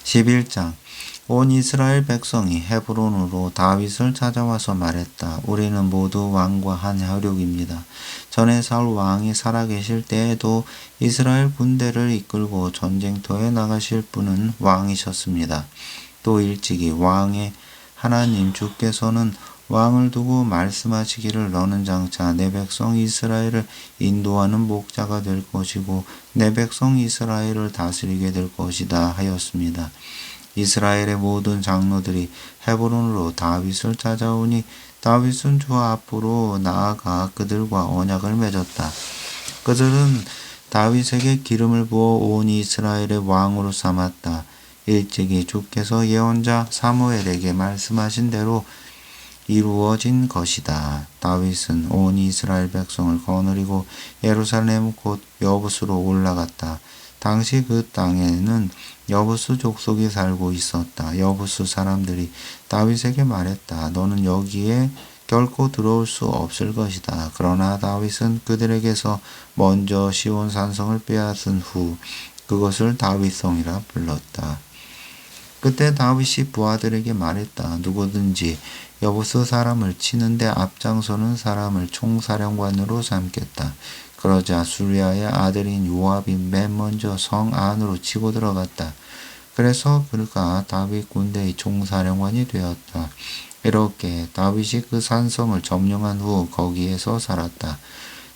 11장 온 이스라엘 백성이 헤브론으로 다윗을 찾아와서 말했다. 우리는 모두 왕과 한 혈육입니다. 전에 사울 왕이 살아계실 때에도 이스라엘 군대를 이끌고 전쟁터에 나가실 분은 왕이셨습니다. 또 일찍이 왕의 하나님 주께서는 왕을 두고 말씀하시기를 너는 장차 내 백성 이스라엘을 인도하는 목자가 될 것이고 내 백성 이스라엘을 다스리게 될 것이다 하였습니다. 이스라엘의 모든 장로들이 헤브론으로 다윗을 찾아오니 다윗은 주 앞으로 나아가 그들과 언약을 맺었다. 그들은 다윗에게 기름을 부어 온 이스라엘의 왕으로 삼았다. 일찍이 주께서 예언자 사무엘에게 말씀하신 대로 이루어진 것이다. 다윗은 온 이스라엘 백성을 거느리고 예루살렘 곧 여부스로 올라갔다. 당시 그 땅에는 여부스 족속이 살고 있었다. 여부스 사람들이 다윗에게 말했다. 너는 여기에 결코 들어올 수 없을 것이다. 그러나 다윗은 그들에게서 먼저 시온 산성을 빼앗은 후 그것을 다윗성이라 불렀다. 그때 다윗이 부하들에게 말했다. 누구든지 여부스 사람을 치는데 앞장서는 사람을 총사령관으로 삼겠다. 그러자 수리아의 아들인 요압이 맨 먼저 성 안으로 치고 들어갔다. 그래서 그가 다윗 군대의 총사령관이 되었다. 이렇게 다윗이 그 산성을 점령한 후 거기에서 살았다.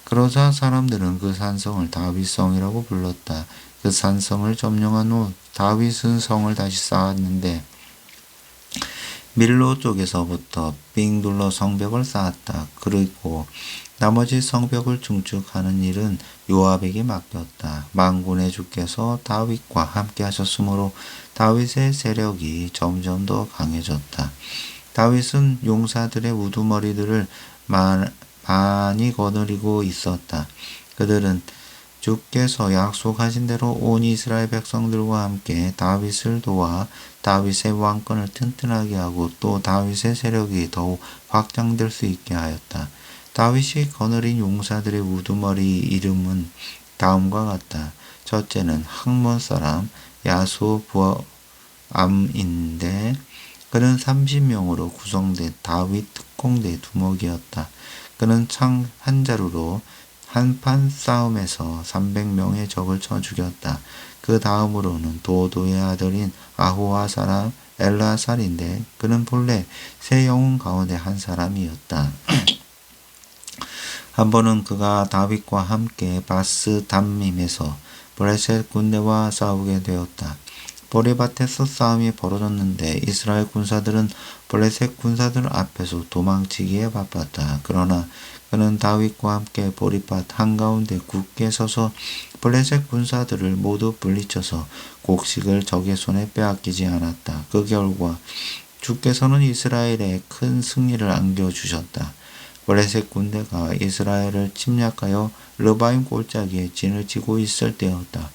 그러자 사람들은 그 산성을 다윗성이라고 불렀다. 그 산성을 점령한 후 다윗은 성을 다시 쌓았는데 밀로 쪽에서부터 삥 둘러 성벽을 쌓았다. 그리고 나머지 성벽을 중축하는 일은 요압에게 맡겼다. 만군의 주께서 다윗과 함께 하셨으므로 다윗의 세력이 점점 더 강해졌다. 다윗은 용사들의 우두머리들을 많이 거느리고 있었다. 그들은 주께서 약속하신 대로 온 이스라엘 백성들과 함께 다윗을 도와 다윗의 왕권을 튼튼하게 하고 또 다윗의 세력이 더욱 확장될 수 있게 하였다. 다윗이 거느린 용사들의 우두머리 이름은 다음과 같다. 첫째는 학몬 사람 야소부암인데 그는 30명으로 구성된 다윗 특공대 두목이었다. 그는 창 한 자루로 한판 싸움에서 300명의 적을 쳐 죽였다. 그 다음으로는 도도의 아들인 아호와 사람 엘라살인데 그는 본래 세 영웅 가운데 한 사람이었다. 한 번은 그가 다윗과 함께 바스 담밈에서 블레셋 군대와 싸우게 되었다. 보리밭에서 싸움이 벌어졌는데 이스라엘 군사들은 블레셋 군사들 앞에서 도망치기에 바빴다. 그러나 그는 다윗과 함께 보리밭 한가운데 굳게 서서 블레셋 군사들을 모두 물리쳐서 곡식을 적의 손에 빼앗기지 않았다. 그 결과 주께서는 이스라엘에 큰 승리를 안겨주셨다. 블레셋 군대가 이스라엘을 침략하여 르바임 골짜기에 진을 치고 있을 때였다.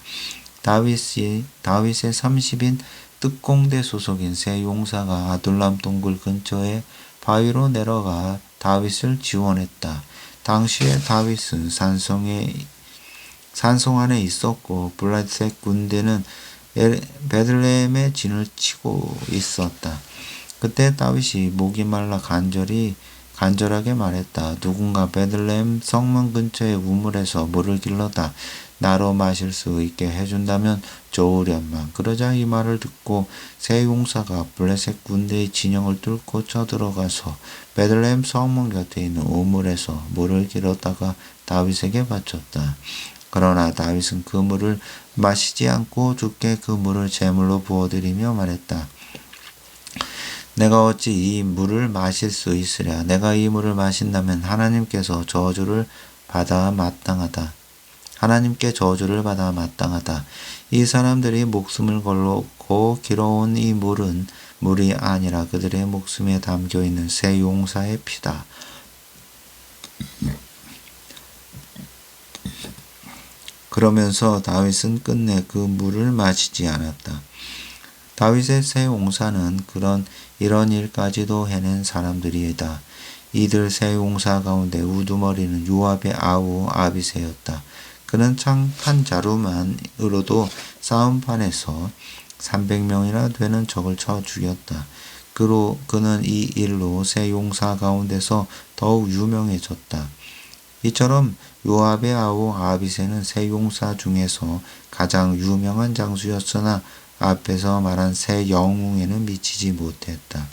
다윗의 30인 특공대 소속인 세 용사가 아둘람 동굴 근처에 바위로 내려가 다윗을 지원했다. 당시에 다윗은 산성 안에 있었고 블레셋 군대는 베들레헴에 진을 치고 있었다. 그때 다윗이 목이 말라 간절하게 말했다. 누군가 베들레헴 성문 근처의 우물에서 물을 길러다 나로 마실 수 있게 해준다면 좋으련만. 그러자 이 말을 듣고 세 용사가 블레셋 군대의 진영을 뚫고 쳐들어가서 베들레헴 성문 곁에 있는 우물에서 물을 길었다가 다윗에게 바쳤다. 그러나 다윗은 그 물을 마시지 않고 주께 그 물을 제물로 부어드리며 말했다. 내가 어찌 이 물을 마실 수 있으랴. 내가 이 물을 마신다면 하나님께서 저주를 받아 마땅하다. 하나님께 저주를 받아 마땅하다. 이 사람들이 목숨을 걸고 길어온 이 물은 물이 아니라 그들의 목숨에 담겨있는 세 용사의 피다. 그러면서 다윗은 끝내 그 물을 마시지 않았다. 다윗의 세 용사는 이런 일까지도 해낸 사람들이다. 이들 세 용사 가운데 우두머리는 요압의 아우 아비새였다. 그는 창 한 자루만으로도 싸움판에서 300명이나 되는 적을 쳐 죽였다. 그는 이 일로 세 용사 가운데서 더욱 유명해졌다. 이처럼 요압의 아우 아비새는 세 용사 중에서 가장 유명한 장수였으나 앞에서 말한 세 영웅에는 미치지 못했다.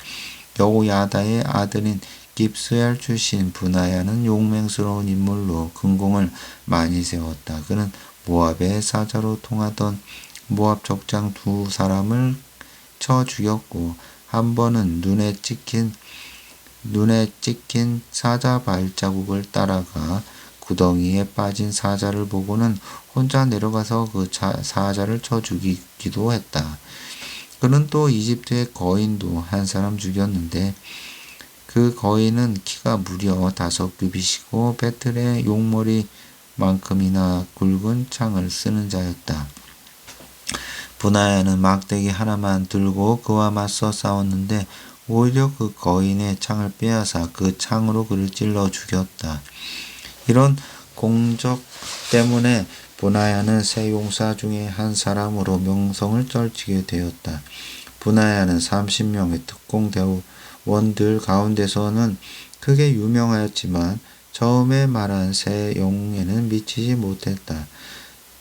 여호야다의 아들인 깁스엘 출신 브나야는 용맹스러운 인물로 근공을 많이 세웠다. 그는 모압의 사자로 통하던 모압 적장 2사람을 쳐 죽였고 한 번은 눈에 찍힌 사자 발자국을 따라가 구덩이에 빠진 사자를 보고는 혼자 내려가서 그 사자를 쳐 죽이기도 했다. 그는 또 이집트의 거인도 한 사람 죽였는데 그 거인은 키가 무려 5규빗이고 배틀에 용머리만큼이나 굵은 창을 쓰는 자였다. 브나야는 막대기 하나만 들고 그와 맞서 싸웠는데 오히려 그 거인의 창을 빼앗아 그 창으로 그를 찔러 죽였다. 이런 공적 때문에 브나야는 세 용사 중에 한 사람으로 명성을 떨치게 되었다. 브나야는 30명의 특공대원들 가운데서는 크게 유명하였지만 처음에 말한 세 영웅에는 미치지 못했다.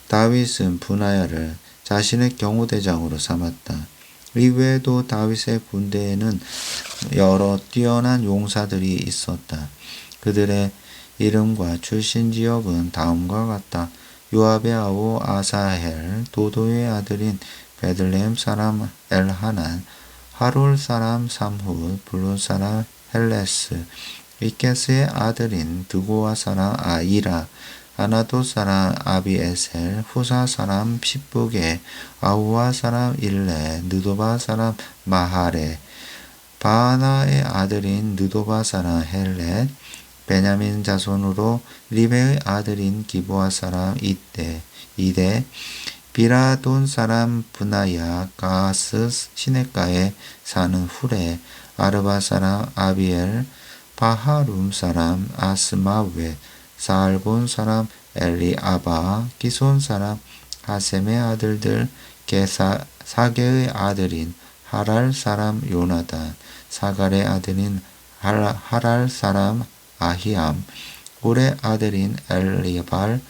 다윗은 브나야를 자신의 경호대장으로 삼았다. 이외에도 다윗의 군대에는 여러 뛰어난 용사들이 있었다. 그들의 이름과 출신 지역은 다음과 같다. 요압의 아우 아사헬, 도도의 아들인 베들레헴 사람 엘하난, 하롤 사람 삼훗, 블론 사람 헬레스, 이케스의 아들인 드고아 사람 아이라, 아나도 사람 아비에셀, 후사 사람 십부게, 아우와 사람 일레, 느도바 사람 마하레, 바하나의 아들인 느도바 사람 헬렛, 베냐민 자손으로 리베의 아들인 기브아 사람 이데, 비라돈 사람 브나야, 가스 시내가에 사는 후레, 아르바 사람 아비엘, 바하룸 사람 아스마웨, 사알본 사람 엘리아바, 기손 사람 하셈의 아들들, 사게의 아들인 하랄 사람 요나단, 사갈의 아들인 하랄 사람 아히암, 올의 아들인 엘리발,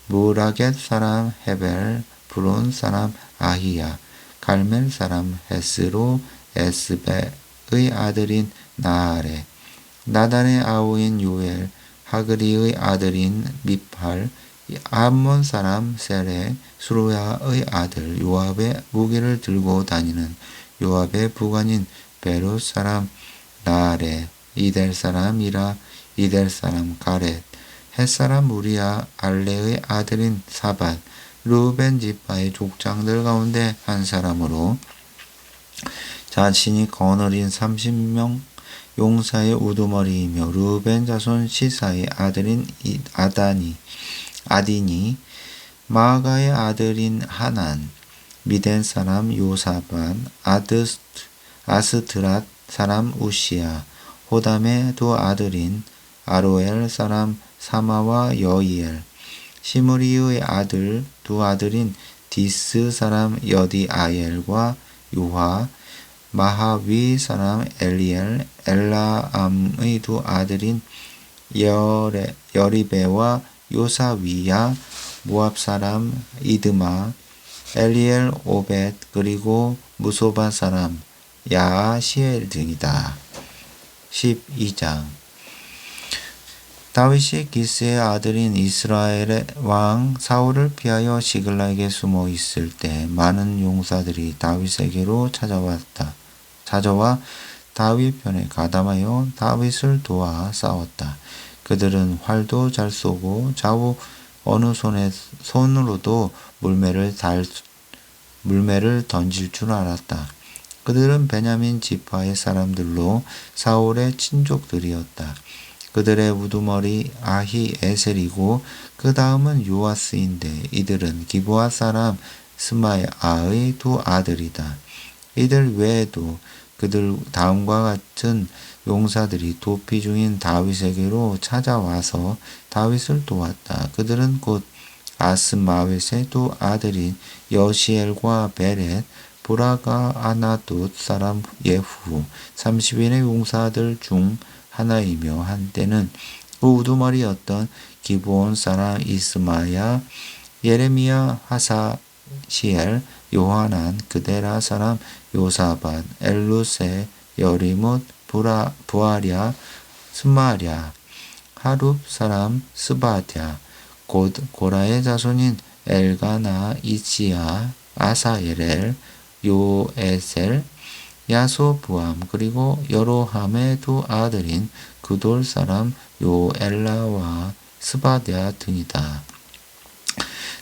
무라겟 사람 헤벨, 브론 사람 아히야, 갈멜 사람 헤스로, 에스베의 아들인 나아레, 나단의 아우인 요엘, 하그리의 아들인 미팔, 암몬 사람 셀의 수루야의 아들 요압의 무기를 들고 다니는 요압의 부관인 베롯 사람 나아렛, 이델 사람 이라, 이델 사람 가렛, 헷 사람 우리야, 알레의 아들인 사밧, 르우벤 지파의 족장들 가운데 한 사람으로 자신이 거느린 30명 용사의 우두머리이며 르우벤 자손 시사의 아들인 아딘이 마아가의 아들인 하난, 미덴 사람 요사밧, 아스드랏 사람 우시야, 호담의 두 아들인 아로엘 사람 사마와 여이엘, 시므리의 아들 두 아들인 디스 사람 여디아엘과 요하, 마하위 사람 엘리엘, 엘라암의 두 아들인 여리베와 요사위야, 모압 사람 이드마, 엘리엘 오벳, 그리고 무소바 사람 야시엘 등이다. 12장 다윗이 기스의 아들인 이스라엘의 왕 사울을 피하여 시글락에 숨어 있을 때 많은 용사들이 다윗에게로 찾아와 다윗 편에 가담하여 다윗을 도와 싸웠다. 그들은 활도 잘 쏘고 좌우 어느 손으로도 물매를 던질 줄 알았다. 그들은 베냐민 지파의 사람들로 사울의 친족들이었다. 그들의 우두머리 아히에셀이고 그 다음은 요아스인데 이들은 기브아 사람 스마야의 두 아들이다. 이들 외에도 그들 다음과 같은 용사들이 도피 중인 다윗에게로 찾아와서 다윗을 도왔다. 그들은 곧 아스마웻의 두 아들인 여시엘과 베렛, 보라가 아나돗 사람 예후 30인의 용사들 중 하나이며 한때는 그 우두머리였던 기브온 사람 이스마야, 예레미야, 하사시엘, 요하난, 그데라 사람 요사밧, 엘루세, 여리못, 부아랴, 스마랴, 하룹 사람 스바랴, 곧 고라의 자손인 엘가나, 이치야, 아사엘엘, 요에셀, 야소부암, 그리고 여로함의 두 아들인 그돌 사람 요엘라와 스바랴 등이다.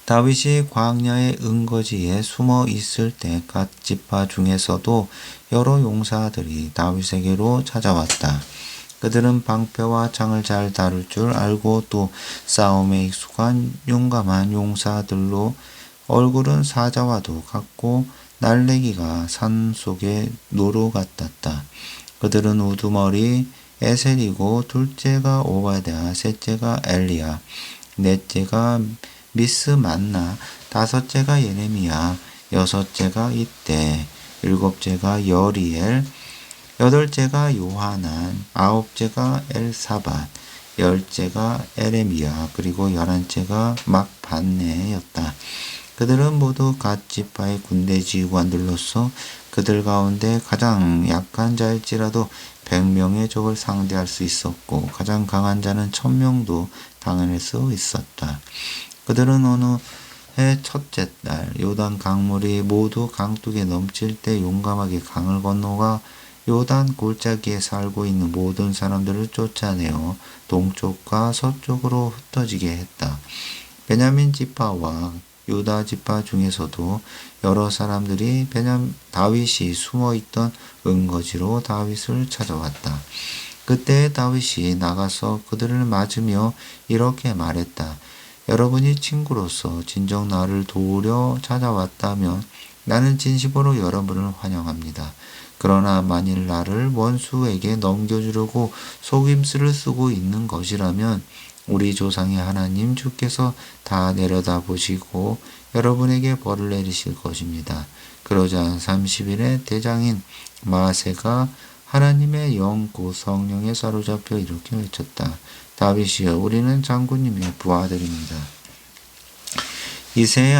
다윗이 광야의 은거지에 숨어 있을 때 갓 지파 중에서도 여러 용사들이 다윗에게로 찾아왔다. 그들은 방패와 창을 잘 다룰 줄 알고 또 싸움에 익숙한 용감한 용사들로 얼굴은 사자와도 같고 날래기가 산속의 노루 같았다. 그들은 우두머리 에셀이고 둘째가 오바댜, 셋째가 엘리야, 넷째가 미스만나, 다섯째가 예레미야, 여섯째가 이때, 일곱째가 여리엘, 여덟째가 요하난, 아홉째가 엘사밧, 열째가 에레미야, 그리고 11째가 막반네였다. 그들은 모두 갓 지파의 군대 지휘관들로서 그들 가운데 가장 약한 자일지라도 100명의 적을 상대할 수 있었고 가장 강한 자는 1000명도 당해낼 수 있었다. 그들은 어느 해 첫째 날 요단 강물이 모두 강둑에 넘칠 때 용감하게 강을 건너가 요단 골짜기에 살고 있는 모든 사람들을 쫓아내어 동쪽과 서쪽으로 흩어지게 했다. 베냐민 지파와 유다 지파 중에서도 여러 사람들이 다윗이 숨어있던 은거지로 다윗을 찾아왔다. 그때 다윗이 나가서 그들을 맞으며 이렇게 말했다. 여러분이 친구로서 진정 나를 도우려 찾아왔다면 나는 진심으로 여러분을 환영합니다. 그러나 만일 나를 원수에게 넘겨주려고 속임수를 쓰고 있는 것이라면 우리 조상의 하나님 주께서 다 내려다보시고 여러분에게 벌을 내리실 것입니다. 그러자 30일의 대장인 마세가 하나님의 영 곧 성령에 사로잡혀 이렇게 외쳤다. 다윗이여, 우리는 장군님의 부하들입니다. 이새의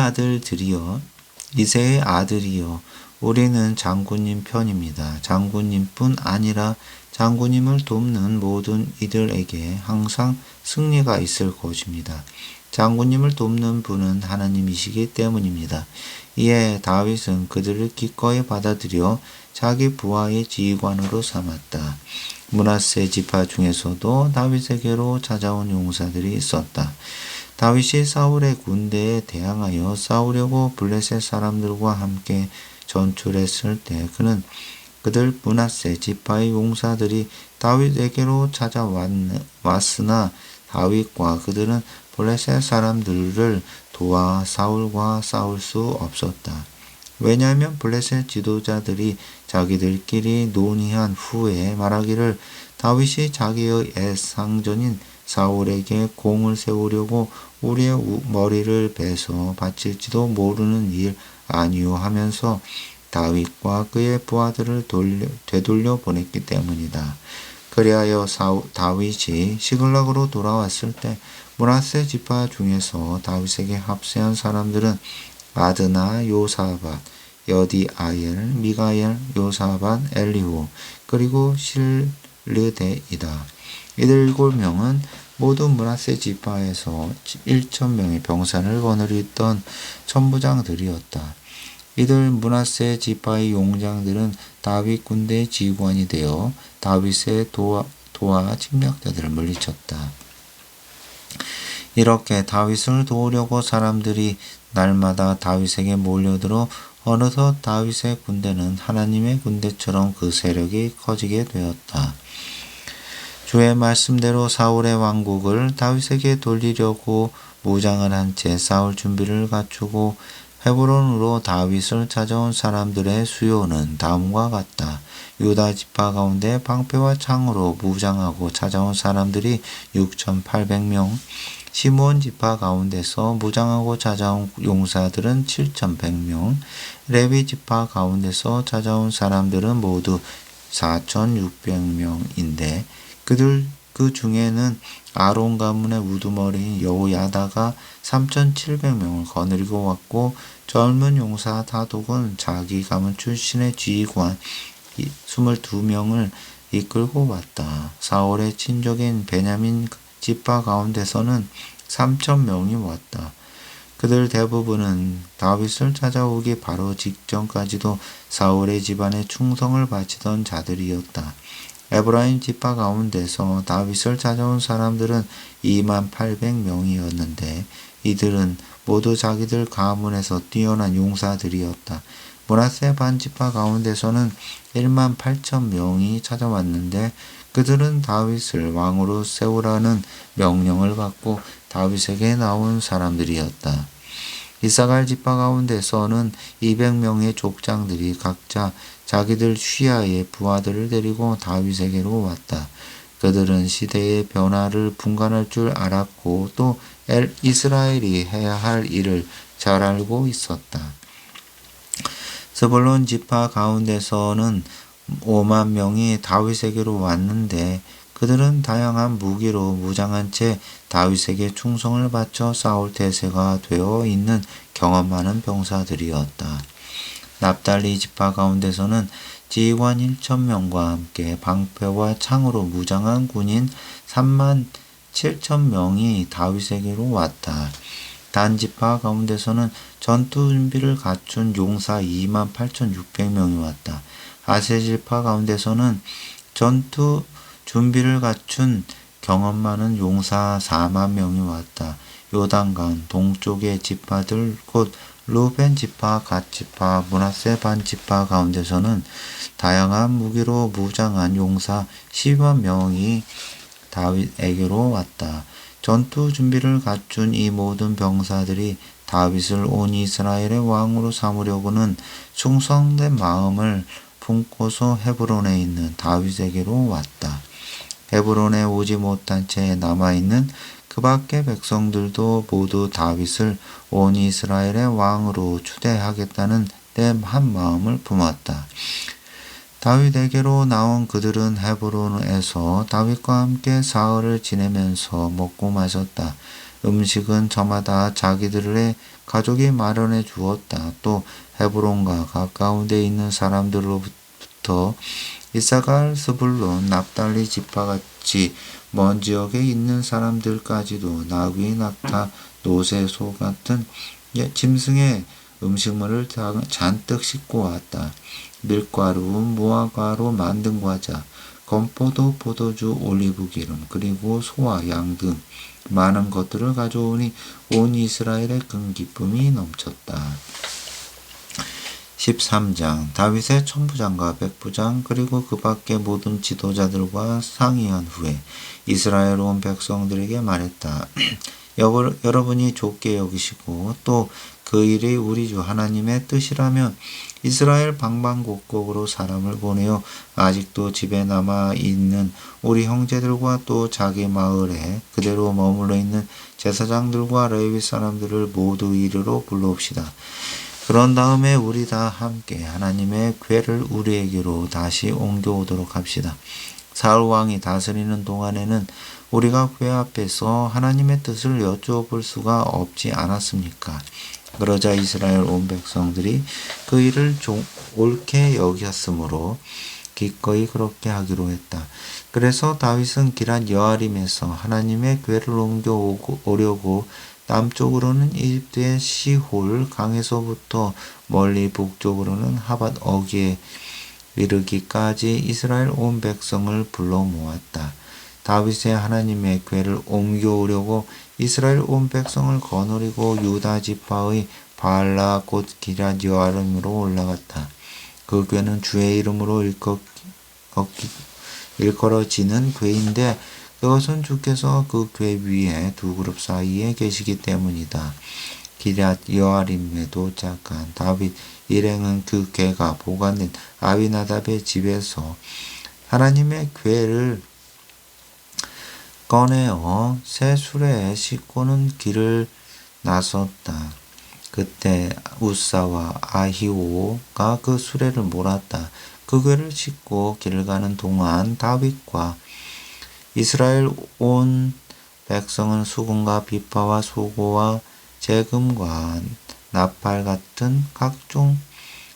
아들이여, 우리는 장군님 편입니다. 장군님뿐 아니라 장군님을 돕는 모든 이들에게 항상 승리가 있을 것입니다. 장군님을 돕는 분은 하나님이시기 때문입니다. 이에 다윗은 그들을 기꺼이 받아들여 자기 부하의 지휘관으로 삼았다. 므낫세 지파 중에서도 다윗에게로 찾아온 용사들이 있었다. 다윗이 사울의 군대에 대항하여 싸우려고 블레셋 사람들과 함께 전출했을 때 그는 그들 므낫세 지파의 용사들이 다윗에게로 찾아왔으나 다윗과 그들은 블레셋 사람들을 도와 사울과 싸울 수 없었다. 왜냐하면 블레셋 지도자들이 자기들끼리 논의한 후에 말하기를 다윗이 자기의 애상전인 사울에게 공을 세우려고 우리의 머리를 베서 바칠지도 모르는 일 아니오 하면서 다윗과 그의 부하들을 되돌려 보냈기 때문이다. 그리하여 다윗이 시글락으로 돌아왔을 때 므낫세 지파 중에서 다윗에게 합세한 사람들은 아드나, 요사밧, 여디아엘, 미가엘, 요사밧, 엘리후, 그리고 실르데이다. 이들 7명은 모두 므낫세 지파에서 1,000명의 병사를 거느리던 천부장들이었다. 이들 므낫세 지파의 용장들은 다윗 군대의 지휘관이 되어 다윗의 도와 침략자들을 물리쳤다. 이렇게 다윗을 도우려고 사람들이 날마다 다윗에게 몰려들어 어느덧 다윗의 군대는 하나님의 군대처럼 그 세력이 커지게 되었다. 주의 말씀대로 사울의 왕국을 다윗에게 돌리려고 무장을 한 채 싸울 준비를 갖추고 헤브론으로 다윗을 찾아온 사람들의 수요는 다음과 같다. 유다 지파 가운데 방패와 창으로 무장하고 찾아온 사람들이 6,800명, 시므온 지파 가운데서 무장하고 찾아온 용사들은 7,100명, 레위 지파 가운데서 찾아온 사람들은 모두 4,600명인데 그 중에는 아론 가문의 우두머리인 여호야다가 3,700명을 거느리고 왔고 젊은 용사 다독은 자기 가문 출신의 지휘관 22명을 이끌고 왔다. 사울의 친족인 베냐민 지파 가운데서는 3,000명이 왔다. 그들 대부분은 다윗을 찾아오기 바로 직전까지도 사울의 집안에 충성을 바치던 자들이었다. 에브라임 지파 가운데서 다윗을 찾아온 사람들은 28,000명이었는데 이들은 모두 자기들 가문에서 뛰어난 용사들이었다. 므낫세 반지파 가운데서는 18,000명이 찾아왔는데 그들은 다윗을 왕으로 세우라는 명령을 받고 다윗에게 나온 사람들이었다. 이사갈 지파 가운데서는 200명의 족장들이 각자 자기들 휘하의 부하들을 데리고 다윗에게로 왔다. 그들은 시대의 변화를 분간할 줄 알았고 또 이스라엘이 해야 할 일을 잘 알고 있었다. 스불론 지파 가운데서는 5만 명이 다윗에게로 왔는데 그들은 다양한 무기로 무장한 채 다윗에게 충성을 바쳐 싸울 태세가 되어 있는 경험 많은 병사들이었다. 납달리 지파 가운데서는 지휘관 1,000명과 함께 방패와 창으로 무장한 군인 37,000명이 다윗에게로 왔다. 단 지파 가운데서는 전투 준비를 갖춘 용사 28,600명이 왔다. 아세 지파 가운데서는 전투 준비를 갖춘 경험 많은 용사 4만 명이 왔다. 요단강 동쪽의 지파들 곧 루벤 지파, 갓 지파, 므낫세 반 지파 가운데서는 다양한 무기로 무장한 용사 10만 명이 다윗에게로 왔다. 전투 준비를 갖춘 이 모든 병사들이 다윗을 온 이스라엘의 왕으로 삼으려고는 충성된 마음을 품고서 헤브론에 있는 다윗에게로 왔다. 헤브론에 오지 못한 채 남아있는 그 밖의 백성들도 모두 다윗을 온 이스라엘의 왕으로 추대하겠다는 내 한 마음을 품었다. 다윗에게로 나온 그들은 헤브론에서 다윗과 함께 사흘을 지내면서 먹고 마셨다. 음식은 저마다 자기들의 가족이 마련해 주었다. 또 헤브론과 가까운 데 있는 사람들로부터 지파부터 이사갈, 스불론, 납달리 지파같이 먼 지역에 있는 사람들까지도 나귀, 낙타, 노새, 소 같은 짐승의 음식물을 잔뜩 싣고 왔다. 밀가루, 무화과로 만든 과자, 건포도, 포도주, 올리브기름, 그리고 소와 양 등 많은 것들을 가져오니 온 이스라엘의 큰 기쁨이 넘쳤다. 13장 다윗의 천부장과 백부장 그리고 그 밖의 모든 지도자들과 상의한 후에 이스라엘 온 백성들에게 말했다. 여러분이 좋게 여기시고 또 그 일이 우리 주 하나님의 뜻이라면 이스라엘 방방곡곡으로 사람을 보내어 아직도 집에 남아 있는 우리 형제들과 또 자기 마을에 그대로 머물러 있는 제사장들과 레위 사람들을 모두 이르러 불러옵시다. 그런 다음에 우리 다 함께 하나님의 궤를 우리에게로 다시 옮겨오도록 합시다. 사울 왕이 다스리는 동안에는 우리가 궤 앞에서 하나님의 뜻을 여쭈어볼 수가 없지 않았습니까? 그러자 이스라엘 온 백성들이 그 일을 옳게 여겼으므로 기꺼이 그렇게 하기로 했다. 그래서 다윗은 기럇 여아림에서 하나님의 궤를 옮겨오려고 남쪽으로는 이집트의 시홀 강에서부터 멀리 북쪽으로는 하밧 어귀에 이르기까지 이스라엘 온 백성을 불러 모았다. 다윗의 하나님의 궤를 옮겨오려고 이스라엘 온 백성을 거느리고 유다 지파의 바알라 곧 기럇 여아림으로 올라갔다. 그 궤는 주의 이름으로 일컬어지는 궤인데 그것은 주께서 그 궤 위에 두 그룹 사이에 계시기 때문이다. 기럇 여아림에 도착한 다윗 일행은 그 궤가 보관된 아비나답의 집에서 하나님의 궤를 꺼내어 새 수레에 싣고는 길을 나섰다. 그때 우사와 아히오가 그 수레를 몰았다. 그 궤를 싣고 길을 가는 동안 다윗과 이스라엘 온 백성은 수금과 비파와 소고와 재금과 나팔 같은 각종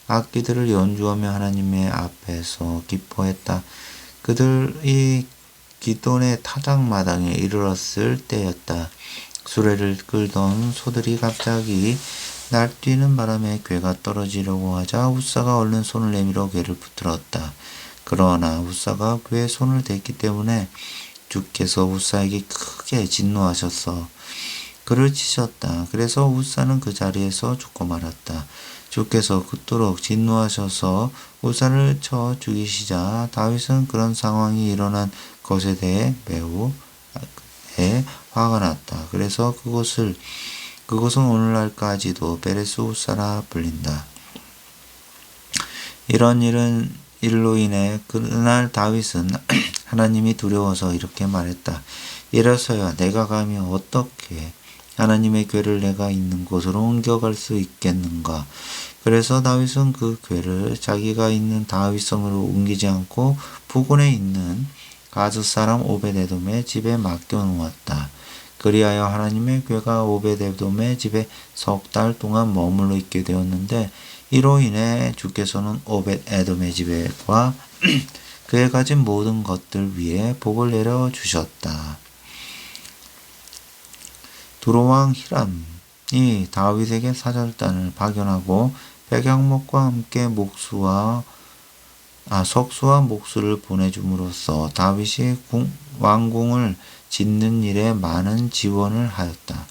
악기들을 연주하며 하나님의 앞에서 기뻐했다. 그들이 기돈의 타작마당에 이르렀을 때였다. 수레를 끌던 소들이 갑자기 날뛰는 바람에 궤가 떨어지려고 하자 우사가 얼른 손을 내밀어 궤를 붙들었다. 그러나 우사가 궤에 손을 댔기 때문에 주께서 우사에게 크게 진노하셔서 그를 치셨다. 그래서 우사는 그 자리에서 죽고 말았다. 주께서 그토록 진노하셔서 우사를 쳐 죽이시자 다윗은 그런 상황이 일어난 것에 대해 매우 화가 났다. 그래서 그곳은 오늘날까지도 베레스 우사라 불린다. 이런 일로 인해 그날 다윗은 하나님이 두려워서 이렇게 말했다. 이래서야 내가 감히 어떻게 하나님의 궤를 내가 있는 곳으로 옮겨갈 수 있겠는가. 그래서 다윗은 그 궤를 자기가 있는 다윗성으로 옮기지 않고 부근에 있는 가즈 사람 오벳에돔의 집에 맡겨놓았다. 그리하여 하나님의 궤가 오벳에돔의 집에 석 달 동안 머물러 있게 되었는데 이로 인해 주께서는 오벳에돔의 집과 그에 가진 모든 것들 위에 복을 내려 주셨다. 두로왕 히람이 다윗에게 사절단을 파견하고 백양목과 함께 석수와 목수를 보내줌으로써 다윗이 왕궁을 짓는 일에 많은 지원을 하였다.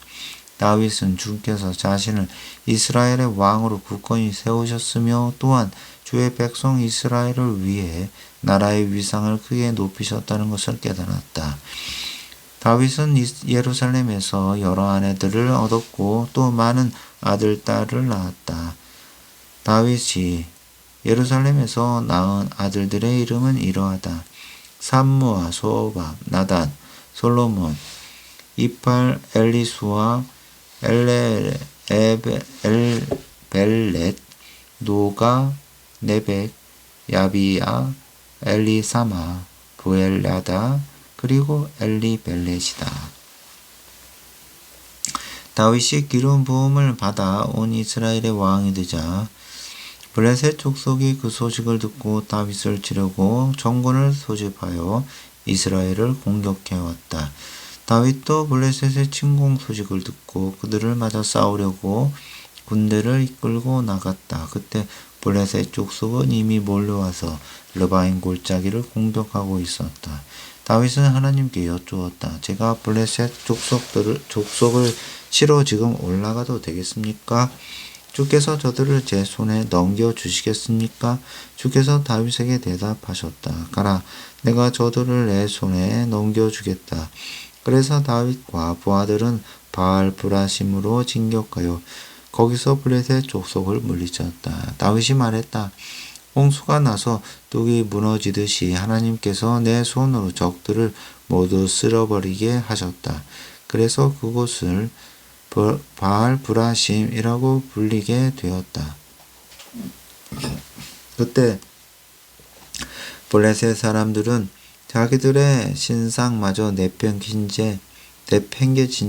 다윗은 주께서 자신을 이스라엘의 왕으로 굳건히 세우셨으며 또한 주의 백성 이스라엘을 위해 나라의 위상을 크게 높이셨다는 것을 깨달았다. 다윗은 예루살렘에서 여러 아내들을 얻었고 또 많은 아들, 딸을 낳았다. 다윗이 예루살렘에서 낳은 아들들의 이름은 이러하다. 삼무와 소밥, 나단, 솔로몬, 이팔, 엘리수와 엘벨렛, 노가, 네벡, 야비야, 엘리사마, 부엘야다, 그리고 엘리벨렛이다. 다윗이 기름 부음을 받아 온 이스라엘의 왕이 되자 블레셋 족속이 그 소식을 듣고 다윗을 치려고 정권을 소집하여 이스라엘을 공격해왔다. 다윗도 블레셋의 침공 소식을 듣고 그들을 맞아 싸우려고 군대를 이끌고 나갔다. 그때 블레셋 족속은 이미 몰려와서 르바임 골짜기를 공격하고 있었다. 다윗은 하나님께 여쭈었다. 제가 블레셋 족속을 치러 지금 올라가도 되겠습니까? 주께서 저들을 제 손에 넘겨주시겠습니까? 주께서 다윗에게 대답하셨다. 가라, 내가 저들을 내 손에 넘겨주겠다. 그래서 다윗과 부하들은 바알 브라심으로 진격하여 거기서 블레셋 족속을 물리쳤다. 다윗이 말했다. 홍수가 나서 뚝이 무너지듯이 하나님께서 내 손으로 적들을 모두 쓸어버리게 하셨다. 그래서 그곳을 바알 브라심이라고 불리게 되었다. 그때 블레셋 사람들은 자기들의 신상마저 내팽개친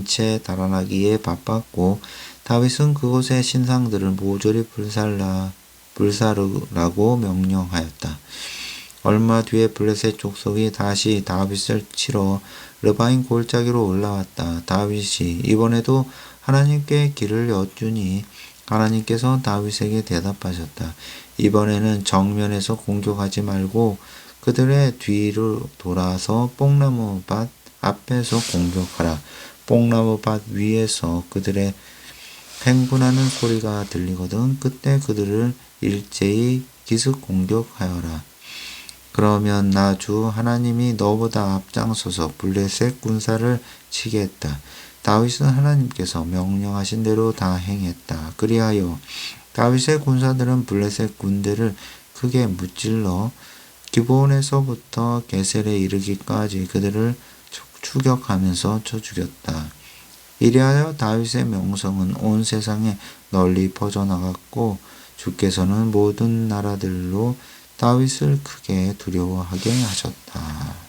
채 달아나기에 바빴고 다윗은 그곳의 신상들을 모조리 불사르라고 명령하였다. 얼마 뒤에 블레셋 족속이 다시 다윗을 치러 르바임 골짜기로 올라왔다. 다윗이 이번에도 하나님께 길을 여쭈니 하나님께서 다윗에게 대답하셨다. 이번에는 정면에서 공격하지 말고 그들의 뒤로 돌아서 뽕나무 밭 앞에서 공격하라. 뽕나무 밭 위에서 그들의 행군하는 소리가 들리거든 그때 그들을 일제히 기습 공격하여라. 그러면 나 주 하나님이 너보다 앞장서서 블레셋 군사를 치겠다. 다윗은 하나님께서 명령하신 대로 다 행했다. 그리하여 다윗의 군사들은 블레셋 군대를 크게 무찔러 기브온에서부터 게셀에 이르기까지 그들을 추격하면서 쳐 죽였다. 이리하여 다윗의 명성은 온 세상에 널리 퍼져나갔고 주께서는 모든 나라들로 다윗을 크게 두려워하게 하셨다.